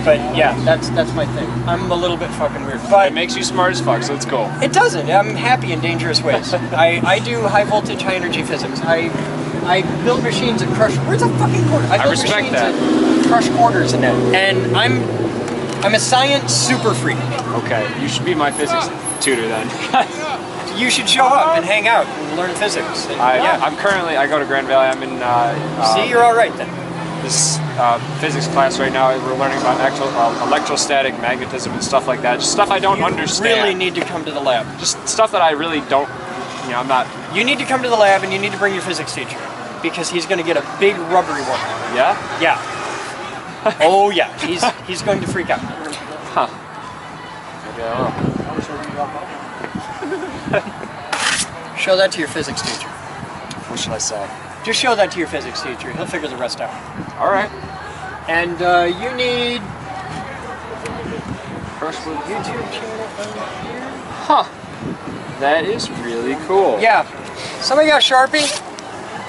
But yeah, that's my thing. I'm a little bit fucking weird. But it makes you smart as fuck, so it's cool. It doesn't. I'm happy in dangerous ways. I do high voltage, high energy physics. I build machines that crush. Where's a fucking quarter? I build respect machines that. Crush quarters in that. And I'm a science super freak. Okay, you should be my physics tutor then. You should show up and hang out and learn physics. And, I go to Grand Valley. I'm in. See, you're all right then. This physics class right now. We're learning about electrostatic magnetism and stuff like that. Just stuff I don't understand. You really need to come to the lab. Just stuff that I really don't. You know, I'm not. You need to come to the lab and you need to bring your physics teacher because he's going to get a big rubbery one. Yeah. Yeah. Oh yeah. He's going to freak out. Huh. Maybe I will. Show that to your physics teacher. What should I say? Just show that to your physics teacher. He'll figure the rest out. All right. And you need YouTube channel on here. Huh. That is really cool. Yeah. Somebody got a Sharpie?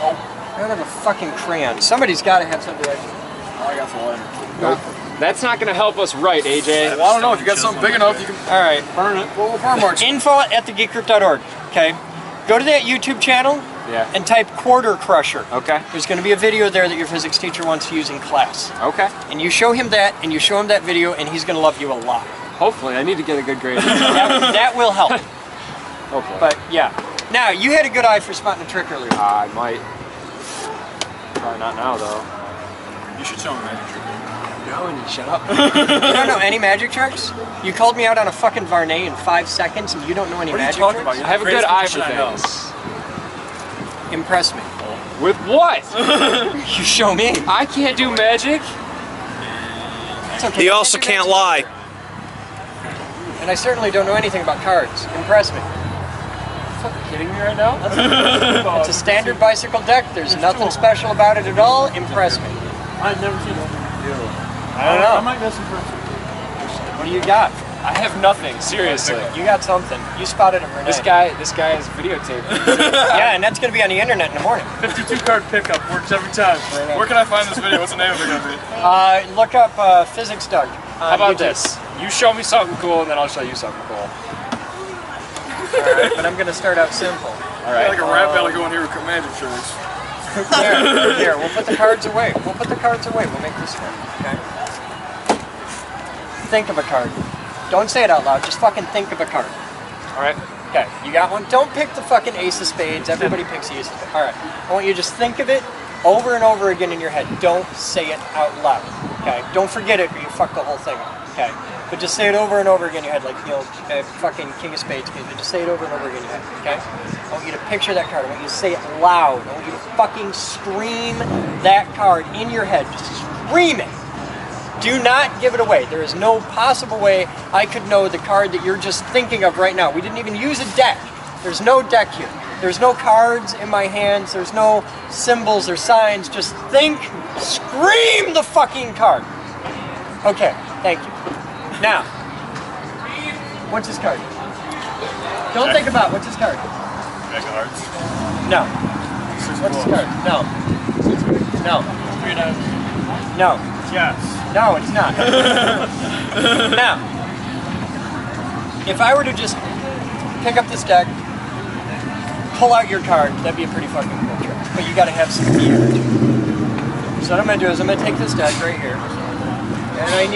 Oh. I don't have a fucking crayon. Somebody's got to have something like that. Oh, I got the lighter. Nope. That's not going to help us right, AJ. Well, I don't know. If you got something big enough, you can Alright. burn it. Well, we'll burn marks. info@thegeekgroup.org. Okay. Go to that YouTube channel and type quarter crusher. Okay. There's going to be a video there that your physics teacher wants to use in class. Okay. And you show him that, and you show him that video, and he's going to love you a lot. Hopefully. I need to get a good grade. that will help. Hopefully. But yeah. Now, you had a good eye for spotting a trick earlier. I might. Probably not now, though. You should show me magic trick. No, shut up. You don't know any magic tricks? You called me out on a fucking Varney in 5 seconds, and you don't know any magic tricks? About? I have a good eye for things. Impress me. With what? You show me. I can't do magic. It's okay. He also can't lie. And I certainly don't know anything about cards. Impress me. Are you kidding me right now? It's a standard bicycle deck. There's nothing special about it at all. Impress me. I've never seen it. I don't know. I might miss some person. What do you got? I have nothing. Seriously. You got something. You spotted him, Renee. This guy is videotaping. Yeah, and that's going to be on the internet in the morning. 52 card pickup works every time. Where can I find this video? What's the name of it going to be? Look up Physics Doug. How about this? You show me something cool, and then I'll show you something cool. Alright, but I'm going to start out simple. Alright. Like a rap battle going here with magic tricks. Here, we'll put the cards away. We'll make this fun, okay? Think of a card. Don't say it out loud, just fucking think of a card. Alright. Okay, you got one? Don't pick the fucking ace of spades. Everybody picks the ace of spades. Alright, I want you to just think of it over and over again in your head. Don't say it out loud, okay? Don't forget it or you fuck the whole thing up, okay? But just say it over and over again in your head, like, you know, fucking king of spades, but just say it over and over again in your head, okay? I want you to picture that card. I want you to say it loud. I want you to fucking scream that card in your head. Just scream it. Do not give it away. There is no possible way I could know the card that you're just thinking of right now. We didn't even use a deck. There's no deck here. There's no cards in my hands. There's no symbols or signs. Just think, scream the fucking card. Okay, thank you. Now, what's his card? Don't think about what's his card. Deck of hearts. No. What's this card? No. No. No. Yes. No, it's not. Now, if I were to just pick up this deck, pull out your card, that'd be a pretty fucking cool trick. But you gotta have some key energy. So what I'm gonna do is I'm gonna take this deck right here, and I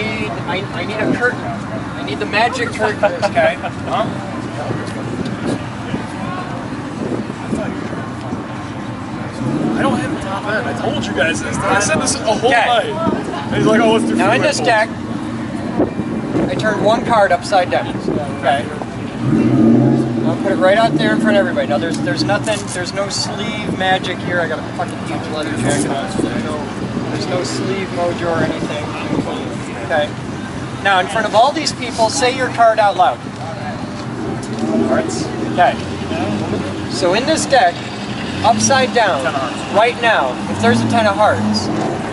need a curtain. I need the magic curtain, this guy. I don't have the top end. I told you guys this. I said this a whole night. And he's like, oh, let's do Now in this deck, I turned one card upside down. Okay. I'll put it right out there in front of everybody. Now there's nothing, there's no sleeve magic here. I got a fucking huge leather jacket on, so there's no sleeve mojo or anything. Okay. Now in front of all these people, say your card out loud. Hearts. Okay. So in this deck, upside down, right now, if there's a 10 of hearts,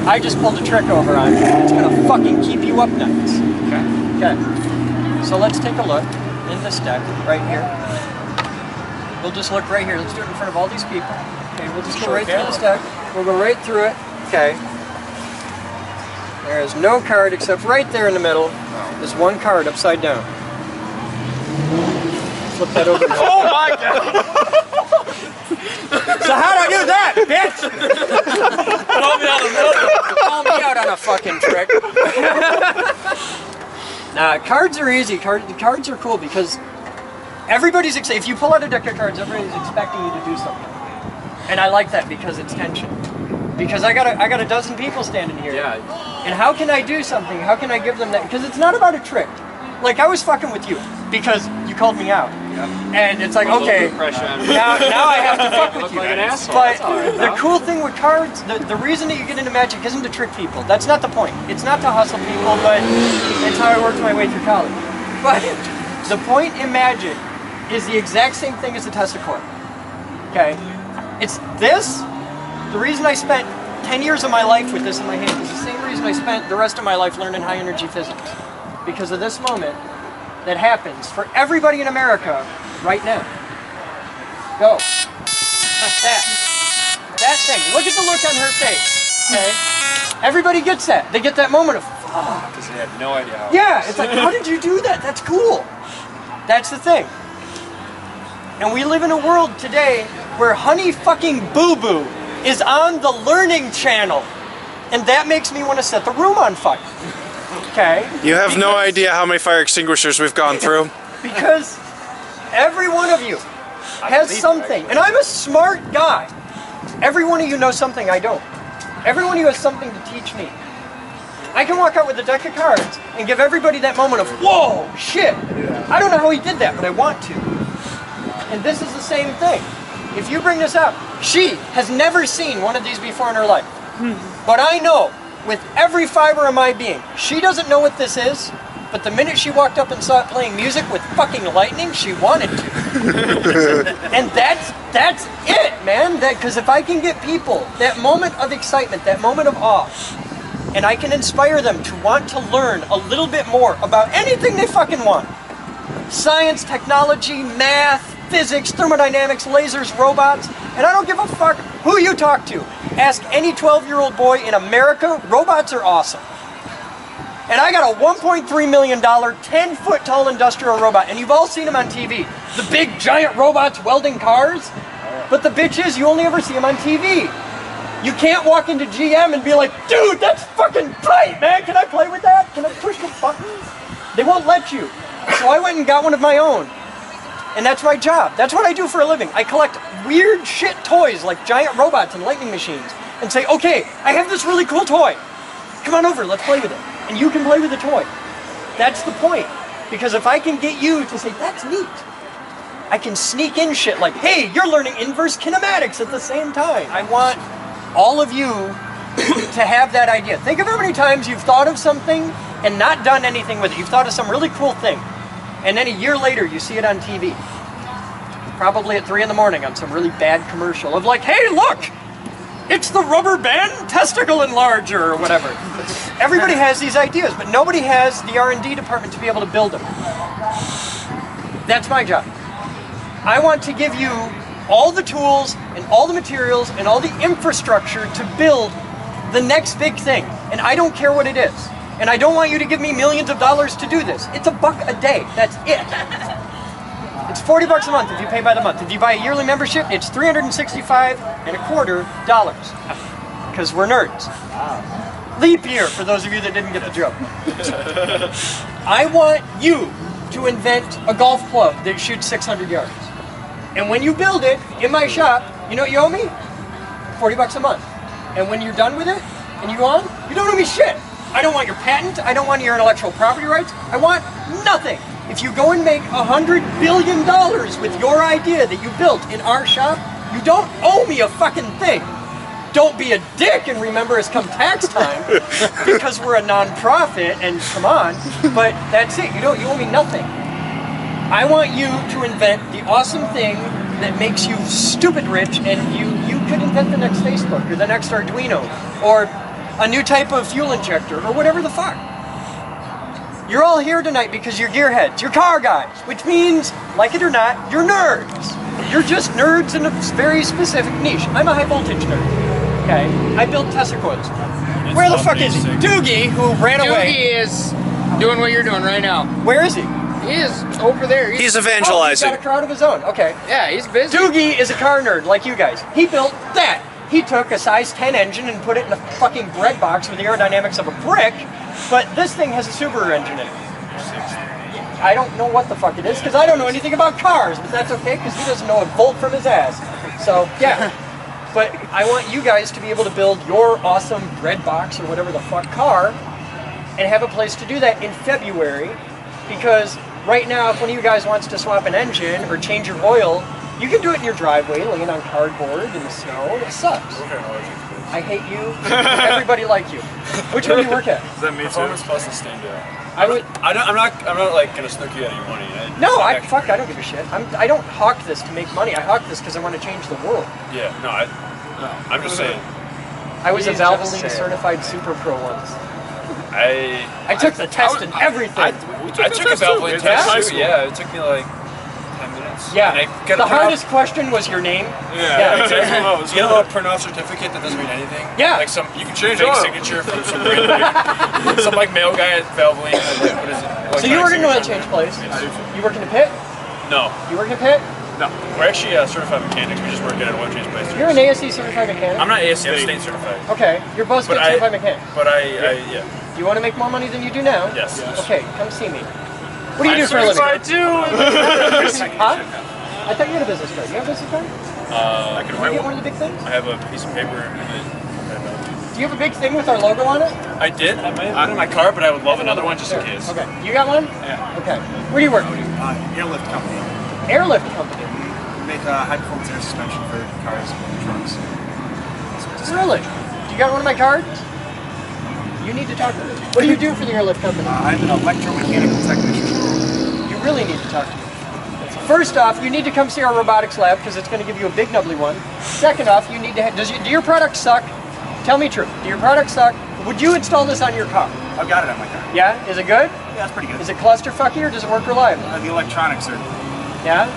I just pulled a trick over on you. It's gonna fucking keep you up nights. Okay. Okay. So let's take a look in this deck right here. We'll just look right here. Let's do it in front of all these people. Okay, we'll just go right through this deck. We'll go right through it. Okay. There is no card except right there in the middle. There's one card upside down. Flip that over. Oh my god! So how'd I do that, bitch? Call me out on a fucking trick. Nah, cards are easy. Cards are cool because everybody's excited. If you pull out a deck of cards, everybody's expecting you to do something. And I like that because it's tension. Because I got a dozen people standing here. Yeah. And how can I do something? How can I give them that? Because it's not about a trick. Like I was fucking with you because you called me out. And it's like, okay, now I have to fuck with you. But the cool thing with cards, the reason that you get into magic isn't to trick people. That's not the point. It's not to hustle people, but it's how I worked my way through college. But the point in magic is the exact same thing as the test of core. Okay? It's this. The reason I spent 10 years of my life with this in my hand is the same reason I spent the rest of my life learning high energy physics. Because of this moment that happens for everybody in America right now. Go. That thing. Look at the look on her face. Okay? Everybody gets that. They get that moment of fuck. Because they had no idea how. Yeah, it's like, how did you do that? That's cool. That's the thing. And we live in a world today where Honey fucking Boo Boo is on the Learning Channel. And that makes me want to set the room on fire. Okay? You have no idea how many fire extinguishers we've gone through. Because every one of you has something. And I'm a smart guy. Every one of you knows something I don't. Every one of you has something to teach me. I can walk out with a deck of cards and give everybody that moment of, whoa, shit. I don't know how he did that, but I want to. And this is the same thing. If you bring this up, she has never seen one of these before in her life. But I know, with every fiber of my being, she doesn't know what this is, but the minute she walked up and saw it playing music with fucking lightning, she wanted to. And that's it, man. Because if I can get people that moment of excitement, that moment of awe, and I can inspire them to want to learn a little bit more about anything they fucking want. Science, technology, math, physics, thermodynamics, lasers, robots, and I don't give a fuck who you talk to. Ask any 12-year-old boy in America, robots are awesome. And I got a $1.3 million, 10-foot tall industrial robot, and you've all seen them on TV. The big giant robots welding cars, but the bitch is you only ever see them on TV. You can't walk into GM and be like, dude, that's fucking tight, man. Can I play with that? Can I push the buttons? They won't let you. So I went and got one of my own. And that's my job. That's what I do for a living. I collect weird shit toys like giant robots and lightning machines and say, okay, I have this really cool toy. Come on over, let's play with it. And you can play with the toy. That's the point. Because if I can get you to say, that's neat, I can sneak in shit like, hey, you're learning inverse kinematics at the same time. I want all of you to have that idea. Think of how many times you've thought of something and not done anything with it. You've thought of some really cool thing. And then a year later, you see it on TV. Probably at 3 in the morning on some really bad commercial of like, hey, look, it's the rubber band testicle enlarger or whatever. Everybody has these ideas, but nobody has the R&D department to be able to build them. That's my job. I want to give you all the tools and all the materials and all the infrastructure to build the next big thing. And I don't care what it is. And I don't want you to give me millions of dollars to do this. It's $1 a day. That's it. It's $40 a month if you pay by the month. If you buy a yearly membership, it's $365.25. Because we're nerds. Leap year, for those of you that didn't get the joke. I want you to invent a golf club that shoots 600 yards. And when you build it in my shop, you know what you owe me? $40 a month. And when you're done with it, and you go on, you don't owe me shit. I don't want your patent, I don't want your intellectual property rights, I want nothing. If you go and make $100 billion with your idea that you built in our shop, you don't owe me a fucking thing. Don't be a dick and remember it's come tax time, because we're a non-profit, and come on, but that's it, you owe me nothing. I want you to invent the awesome thing that makes you stupid rich, and you could invent the next Facebook, or the next Arduino, or a new type of fuel injector, or whatever the fuck. You're all here tonight because you're gearheads, you're car guys, which means, like it or not, you're nerds. You're just nerds in a very specific niche. I'm a high voltage nerd, okay? I build Tesla coils. Where the fuck is he? Doogie, who ran away. Doogie is doing what you're doing right now. Where is he? He is over there. He's Oh, evangelizing. he's got a crowd of his own, okay. Yeah, he's busy. Doogie is a car nerd like you guys. He built that. He took a size 10 engine and put it in a fucking bread box with the aerodynamics of a brick, but this thing has a Subaru engine in it. I don't know what the fuck it is, because I don't know anything about cars, but that's okay, because he doesn't know a bolt from his ass. So, yeah. But I want you guys to be able to build your awesome bread box or whatever the fuck car, and have a place to do that in February, because right now, if one of you guys wants to swap an engine or change your oil, you can do it in your driveway, laying on cardboard in the snow. It sucks. I hate you. Everybody like you. Which one do you work at? Is that me too? Performance plus the stand-up. I'm not like gonna snook you out of your money. I don't give a shit. I don't hawk this to make money. I hawk this because I want to change the world. Yeah, I'm just saying. I was a Valvoline certified Super Pro once. I took the test and everything. I took a Valvoline test too. Yeah, it took me like 10 minutes. Yeah, the hardest question was your name. Yeah. You get a little print-off certificate that doesn't mean anything. Yeah. Like you can change your signature from some some like male guy at Valvoline. What is it? So you work in an oil change place. You work in a pit? No. You work in a pit? No. We're actually certified mechanics. We just work at an oil change place. You're an ASC certified mechanic? I'm not ASC, I'm state certified. Okay, you're both state certified mechanic. But yeah. Do you want to make more money than you do now? Yes. Okay, come see me. What do you do for a living? I'm certified too! Huh? I thought you had a business card. You have a business card? I can write get one of the big things? I have a piece of paper and Do you have a big thing with our logo on it? I did. I might have it in my car, but I would love another one just in case. Okay. You got one? Yeah. Okay. Where do you work? Airlift company. Airlift company? We make high performance air suspension for cars and trucks. Really? Do you got one of my cards? You need to talk to me. What do you do for the airlift company? I'm an electromechanical technician. You really need to talk to me. First off, you need to come see our robotics lab because it's going to give you a big nubbly one. Second off, you need to do your product suck? Tell me true. Do your product suck? Would you install this on your car? I've got it on my car. Yeah? Is it good? Yeah, it's pretty good. Is it clusterfucky or does it work reliably? The electronics are... Yeah?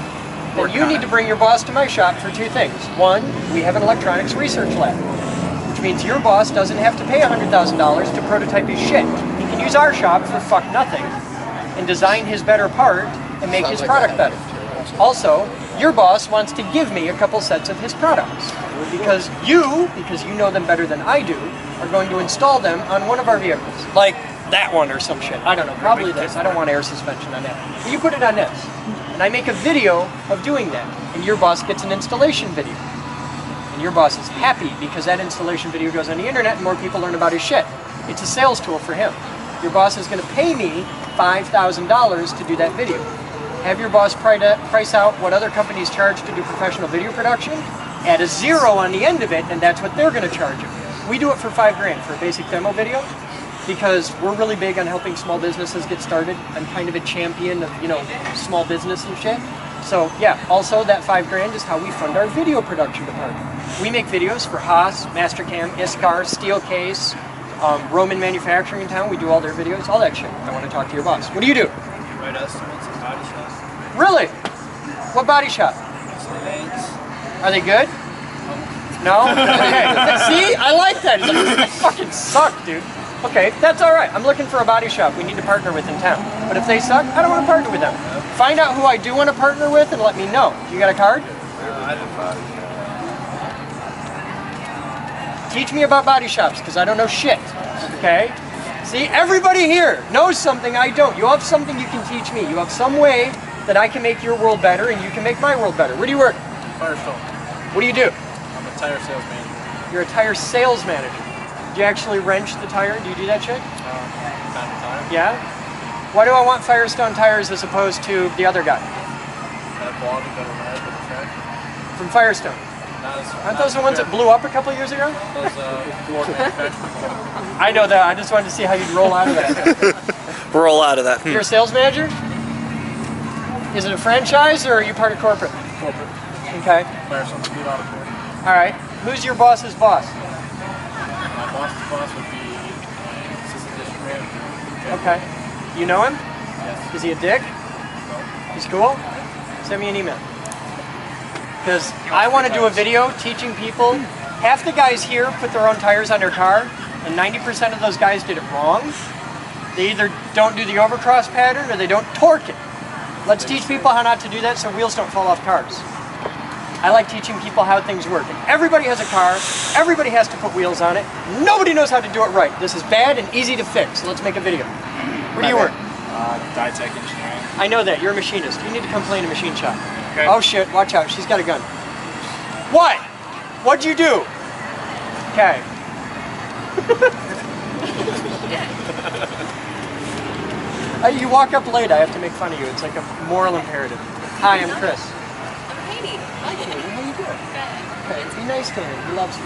Then you need to bring your boss to my shop for two things. One, we have an electronics research lab, which means your boss doesn't have to pay $100,000 to prototype his shit. He can use our shop for fuck nothing and design his better part and make his product better. Also, your boss wants to give me a couple sets of his products because you know them better than I do, are going to install them on one of our vehicles. Like that one or some shit. I don't know, probably this. I don't want air suspension on that. But you put it on this. And I make a video of doing that. And your boss gets an installation video. And your boss is happy because that installation video goes on the internet and more people learn about his shit. It's a sales tool for him. Your boss is going to pay me $5,000 to do that video. Have your boss price out what other companies charge to do professional video production, add a zero on the end of it, and that's what they're going to charge you. We do it for $5,000 for a basic demo video because we're really big on helping small businesses get started. I'm kind of a champion of, small business and shit. So yeah, also that $5,000 is how we fund our video production department. We make videos for Haas, Mastercam, Iscar, Steelcase, Roman Manufacturing in town. We do all their videos, all that shit. I want to talk to your boss. What do you do? Write estimates and body shops. Really? What body shop? Are they good? No? Okay. See, I like that. It's like, I fucking suck, dude. Okay, that's all right. I'm looking for a body shop we need to partner with in town. But if they suck, I don't want to partner with them. Find out who I do want to partner with and let me know. You got a card? I didn't. Teach me about body shops, because I don't know shit. Okay? See, everybody here knows something I don't. You have something you can teach me. You have some way that I can make your world better and you can make my world better. Where do you work? Firestone. What do you do? I'm a tire sales manager. You're a tire sales manager. Do you actually wrench the tire? Do you do that shit? Time to time. Yeah? Why do I want Firestone tires as opposed to the other guy? Better quality, better ride, better track. From Firestone. Aren't those the ones that blew up a couple years ago? Those Ford manufacturers. I know that. I just wanted to see how you'd roll out of that. Roll out of that. You're a sales manager? Is it a franchise or are you part of corporate? Corporate. Okay. Firestone's a good out of here. All right. Who's your boss's boss? My boss's boss would be my assistant district manager. Okay. You know him? Yes. Is he a dick? No. He's cool? Send me an email. Because I want to do a video teaching people. Half the guys here put their own tires on their car, and 90% of those guys did it wrong. They either don't do the overcross pattern or they don't torque it. Let's teach people how not to do that so wheels don't fall off cars. I like teaching people how things work. And everybody has a car, everybody has to put wheels on it. Nobody knows how to do it right. This is bad and easy to fix. Let's make a video. Where do you work? Tech engineering. I know that, you're a machinist. You need to come play in a machine shop. Okay. Oh shit, watch out, she's got a gun. What? What'd you do? Okay. You walk up late, I have to make fun of you. It's like a moral imperative. Hi, I'm Chris. I'm Katie. Hi, Katie. How you doing? Okay, be nice to him. He loves you.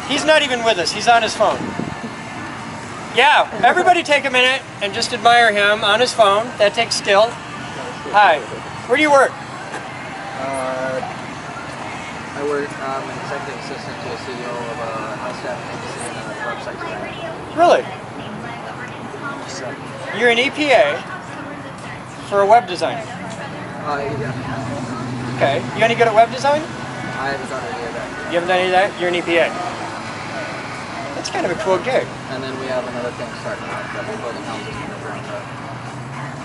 He's not even with us. He's on his phone. Yeah, everybody take a minute and just admire him on his phone. That takes skill. Hi. Where do you work? I work an executive assistant to the CEO of a house staffing agency and a website designer. Really? You're an EPA for a web designer. Yeah. Okay. You any good at web design? I haven't done any of that. You haven't done any of that? You're an EPA. That's kind of a cool gig. And then we have another thing starting out that we're building houses from the ground up.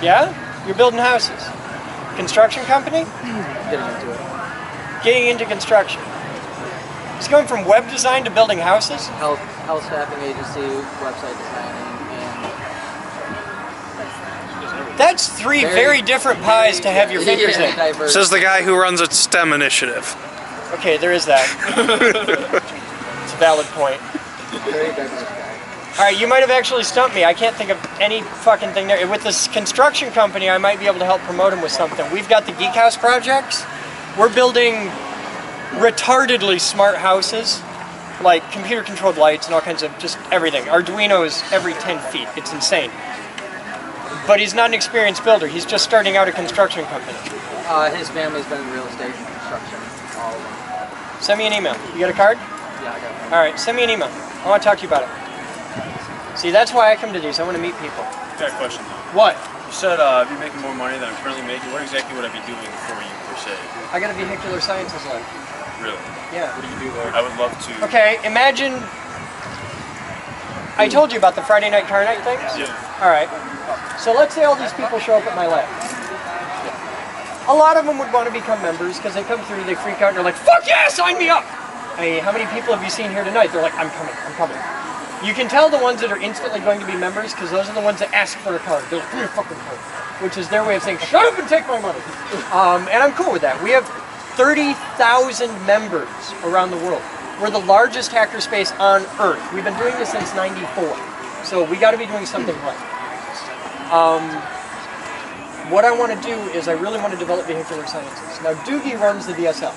Yeah? You're building houses. Construction company? Getting into it. Getting into construction. It's going from web design to building houses? Health staffing agency, website designing, and... That's three very different pies to have your fingers in. This is the guy who runs a STEM initiative. Okay, there is that. It's a valid point. Very diverse guy. Alright, you might have actually stumped me. I can't think of any fucking thing there. With this construction company, I might be able to help promote him with something. We've got the Geek House projects. We're building retardedly smart houses, like computer-controlled lights and all kinds of just everything. Arduinos every 10 feet. It's insane. But he's not an experienced builder. He's just starting out a construction company. His family's been in real estate and construction, all of them. Send me an email. You got a card? Yeah, I got one. Alright, send me an email. I want to talk to you about it. See, that's why I come to these. I want to meet people. Got a question though. What? You said if you're making more money than I'm currently making, what exactly would I be doing for you per se? I got a vehicular sciences lab. Really? Yeah. What do you do there? I would love to. Okay, imagine... I told you about the Friday night car night things? Yeah. Alright. So let's say all these people show up at my lab. A lot of them would want to become members because they come through, they freak out, and they're like, fuck yeah, sign me up! I mean, how many people have you seen here tonight? They're like, I'm coming, I'm coming. You can tell the ones that are instantly going to be members because those are the ones that ask for a card. They're like, give me a fucking card. Which is their way of saying, shut up and take my money. And I'm cool with that. We have 30,000 members around the world. We're the largest hackerspace on Earth. We've been doing this since '94. So we got to be doing something right. What I want to do is I really want to develop vehicular sciences. Now Doogie runs the DSL.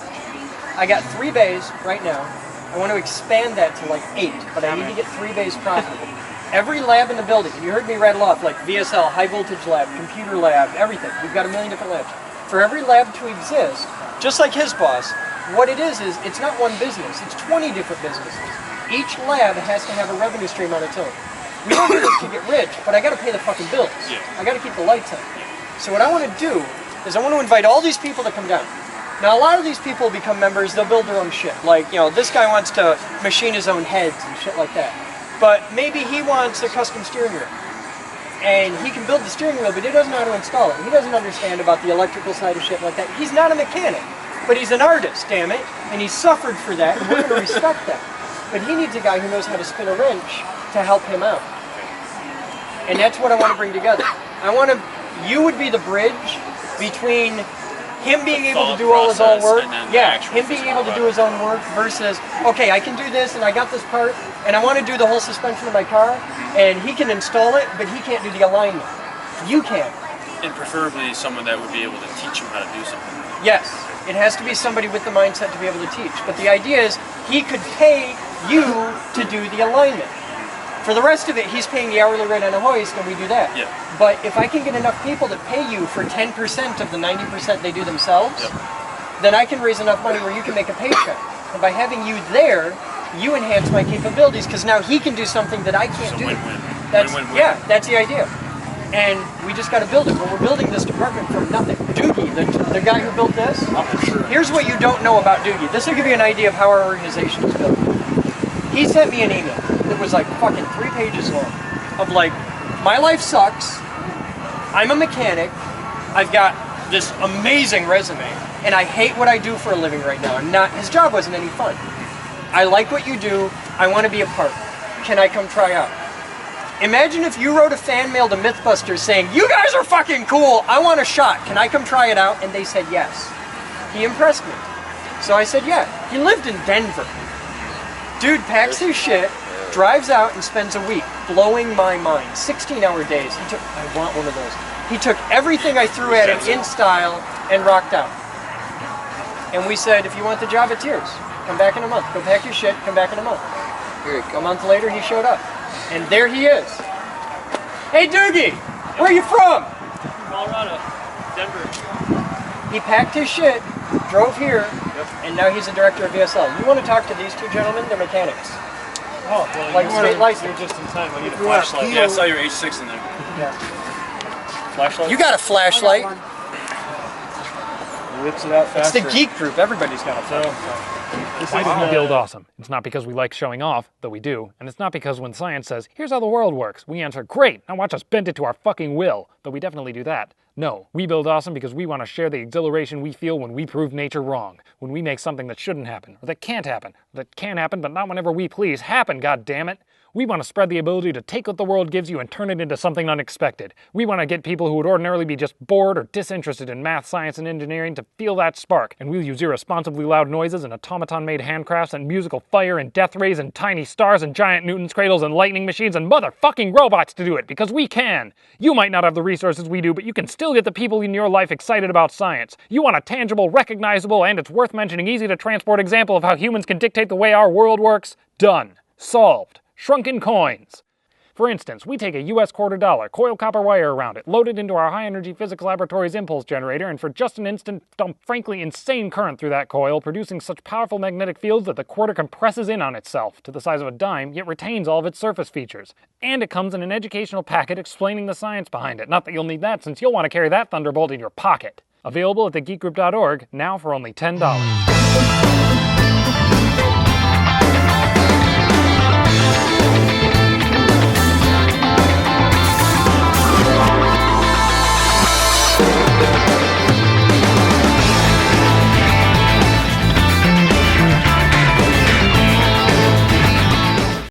I got 3 bays right now. I want to expand that to like 8, but I need to get 3 bays profitable. Every lab in the building, you heard me rattle off like VSL, high voltage lab, computer lab, everything. We've got a million different labs. For every lab to exist, just like his boss, what it is it's not one business, it's 20 different businesses. Each lab has to have a revenue stream on its own. We don't do this to get rich, but I got to pay the fucking bills. I got to keep the lights on. So what I want to do is I want to invite all these people to come down. Now, a lot of these people become members, they'll build their own shit. Like, you know, this guy wants to machine his own heads and shit like that. But maybe he wants a custom steering wheel. And he can build the steering wheel, but he doesn't know how to install it. He doesn't understand about the electrical side of shit like that. He's not a mechanic, but he's an artist, damn it. And he suffered for that, and we're going to respect that. But he needs a guy who knows how to spin a wrench to help him out. And that's what I want to bring together. You would be the bridge between him being able to do all his own work, him being able to do his own work versus, okay, I can do this and I got this part and I want to do the whole suspension of my car and he can install it, but he can't do the alignment. You can. And preferably someone that would be able to teach him how to do something. Yes, it has to be somebody with the mindset to be able to teach. But the idea is he could pay you to do the alignment. For the rest of it, he's paying the hourly rate on a hoist, and we do that. Yeah. But if I can get enough people to pay you for 10% of the 90% they do themselves, then I can raise enough money where you can make a paycheck. And by having you there, you enhance my capabilities, because now he can do something that I can't do. Win-win. Yeah, that's the idea. And we just got to build it. But we're building this department from nothing. Doogie, the guy who built this, here's what you don't know about Doogie. This will give you an idea of how our organization is built. He sent me an email that was like fucking 3 pages long of like, my life sucks, I'm a mechanic, I've got this amazing resume, and I hate what I do for a living right now. His job wasn't any fun. I like what you do, I want to be a part. Can I come try out? Imagine if you wrote a fan mail to Mythbusters saying, you guys are fucking cool, I want a shot, can I come try it out? And they said yes. He impressed me. So I said yeah. He lived in Denver. Dude packs his shit, drives out and spends a week blowing my mind. 16-hour days. I want one of those. He took everything I threw at him in style and rocked out. And we said, if you want the job, it's yours. Come back in a month. Go pack your shit, come back in a month. A month later, he showed up. And there he is. Hey, Doogie, where are you from? Colorado, Denver. He packed his shit, drove here, and now he's a director of VSL. You want to talk to these two gentlemen? They're mechanics. Oh, well, like state license. You're just in time. I need a flashlight. Yeah, I saw your H6 in there. Yeah. Flashlight? You got a flashlight? Whips it out faster. It's the Geek group. Everybody's got a phone. Why do we build awesome? It's not because we like showing off, though we do, and it's not because when science says, here's how the world works, we answer, great, now watch us bend it to our fucking will, though we definitely do that. No, we build awesome because we want to share the exhilaration we feel when we prove nature wrong, when we make something that shouldn't happen, or that can't happen, or that can happen but not whenever we please happen, goddammit. We want to spread the ability to take what the world gives you and turn it into something unexpected. We want to get people who would ordinarily be just bored or disinterested in math, science, and engineering to feel that spark. And we'll use irresponsibly loud noises and automaton-made handcrafts and musical fire and death rays and tiny stars and giant Newton's cradles and lightning machines and motherfucking robots to do it, because we can. You might not have the resources we do, but you can still get the people in your life excited about science. You want a tangible, recognizable, and it's worth mentioning easy-to-transport example of how humans can dictate the way our world works? Done. Solved. Shrunken coins. For instance, we take a US $quarter, coil copper wire around it, load it into our high-energy physics laboratory's impulse generator, and for just an instant dump frankly insane current through that coil, producing such powerful magnetic fields that the quarter compresses in on itself to the size of a dime, yet retains all of its surface features. And it comes in an educational packet explaining the science behind it. Not that you'll need that, since you'll want to carry that thunderbolt in your pocket. Available at thegeekgroup.org, now for only $10.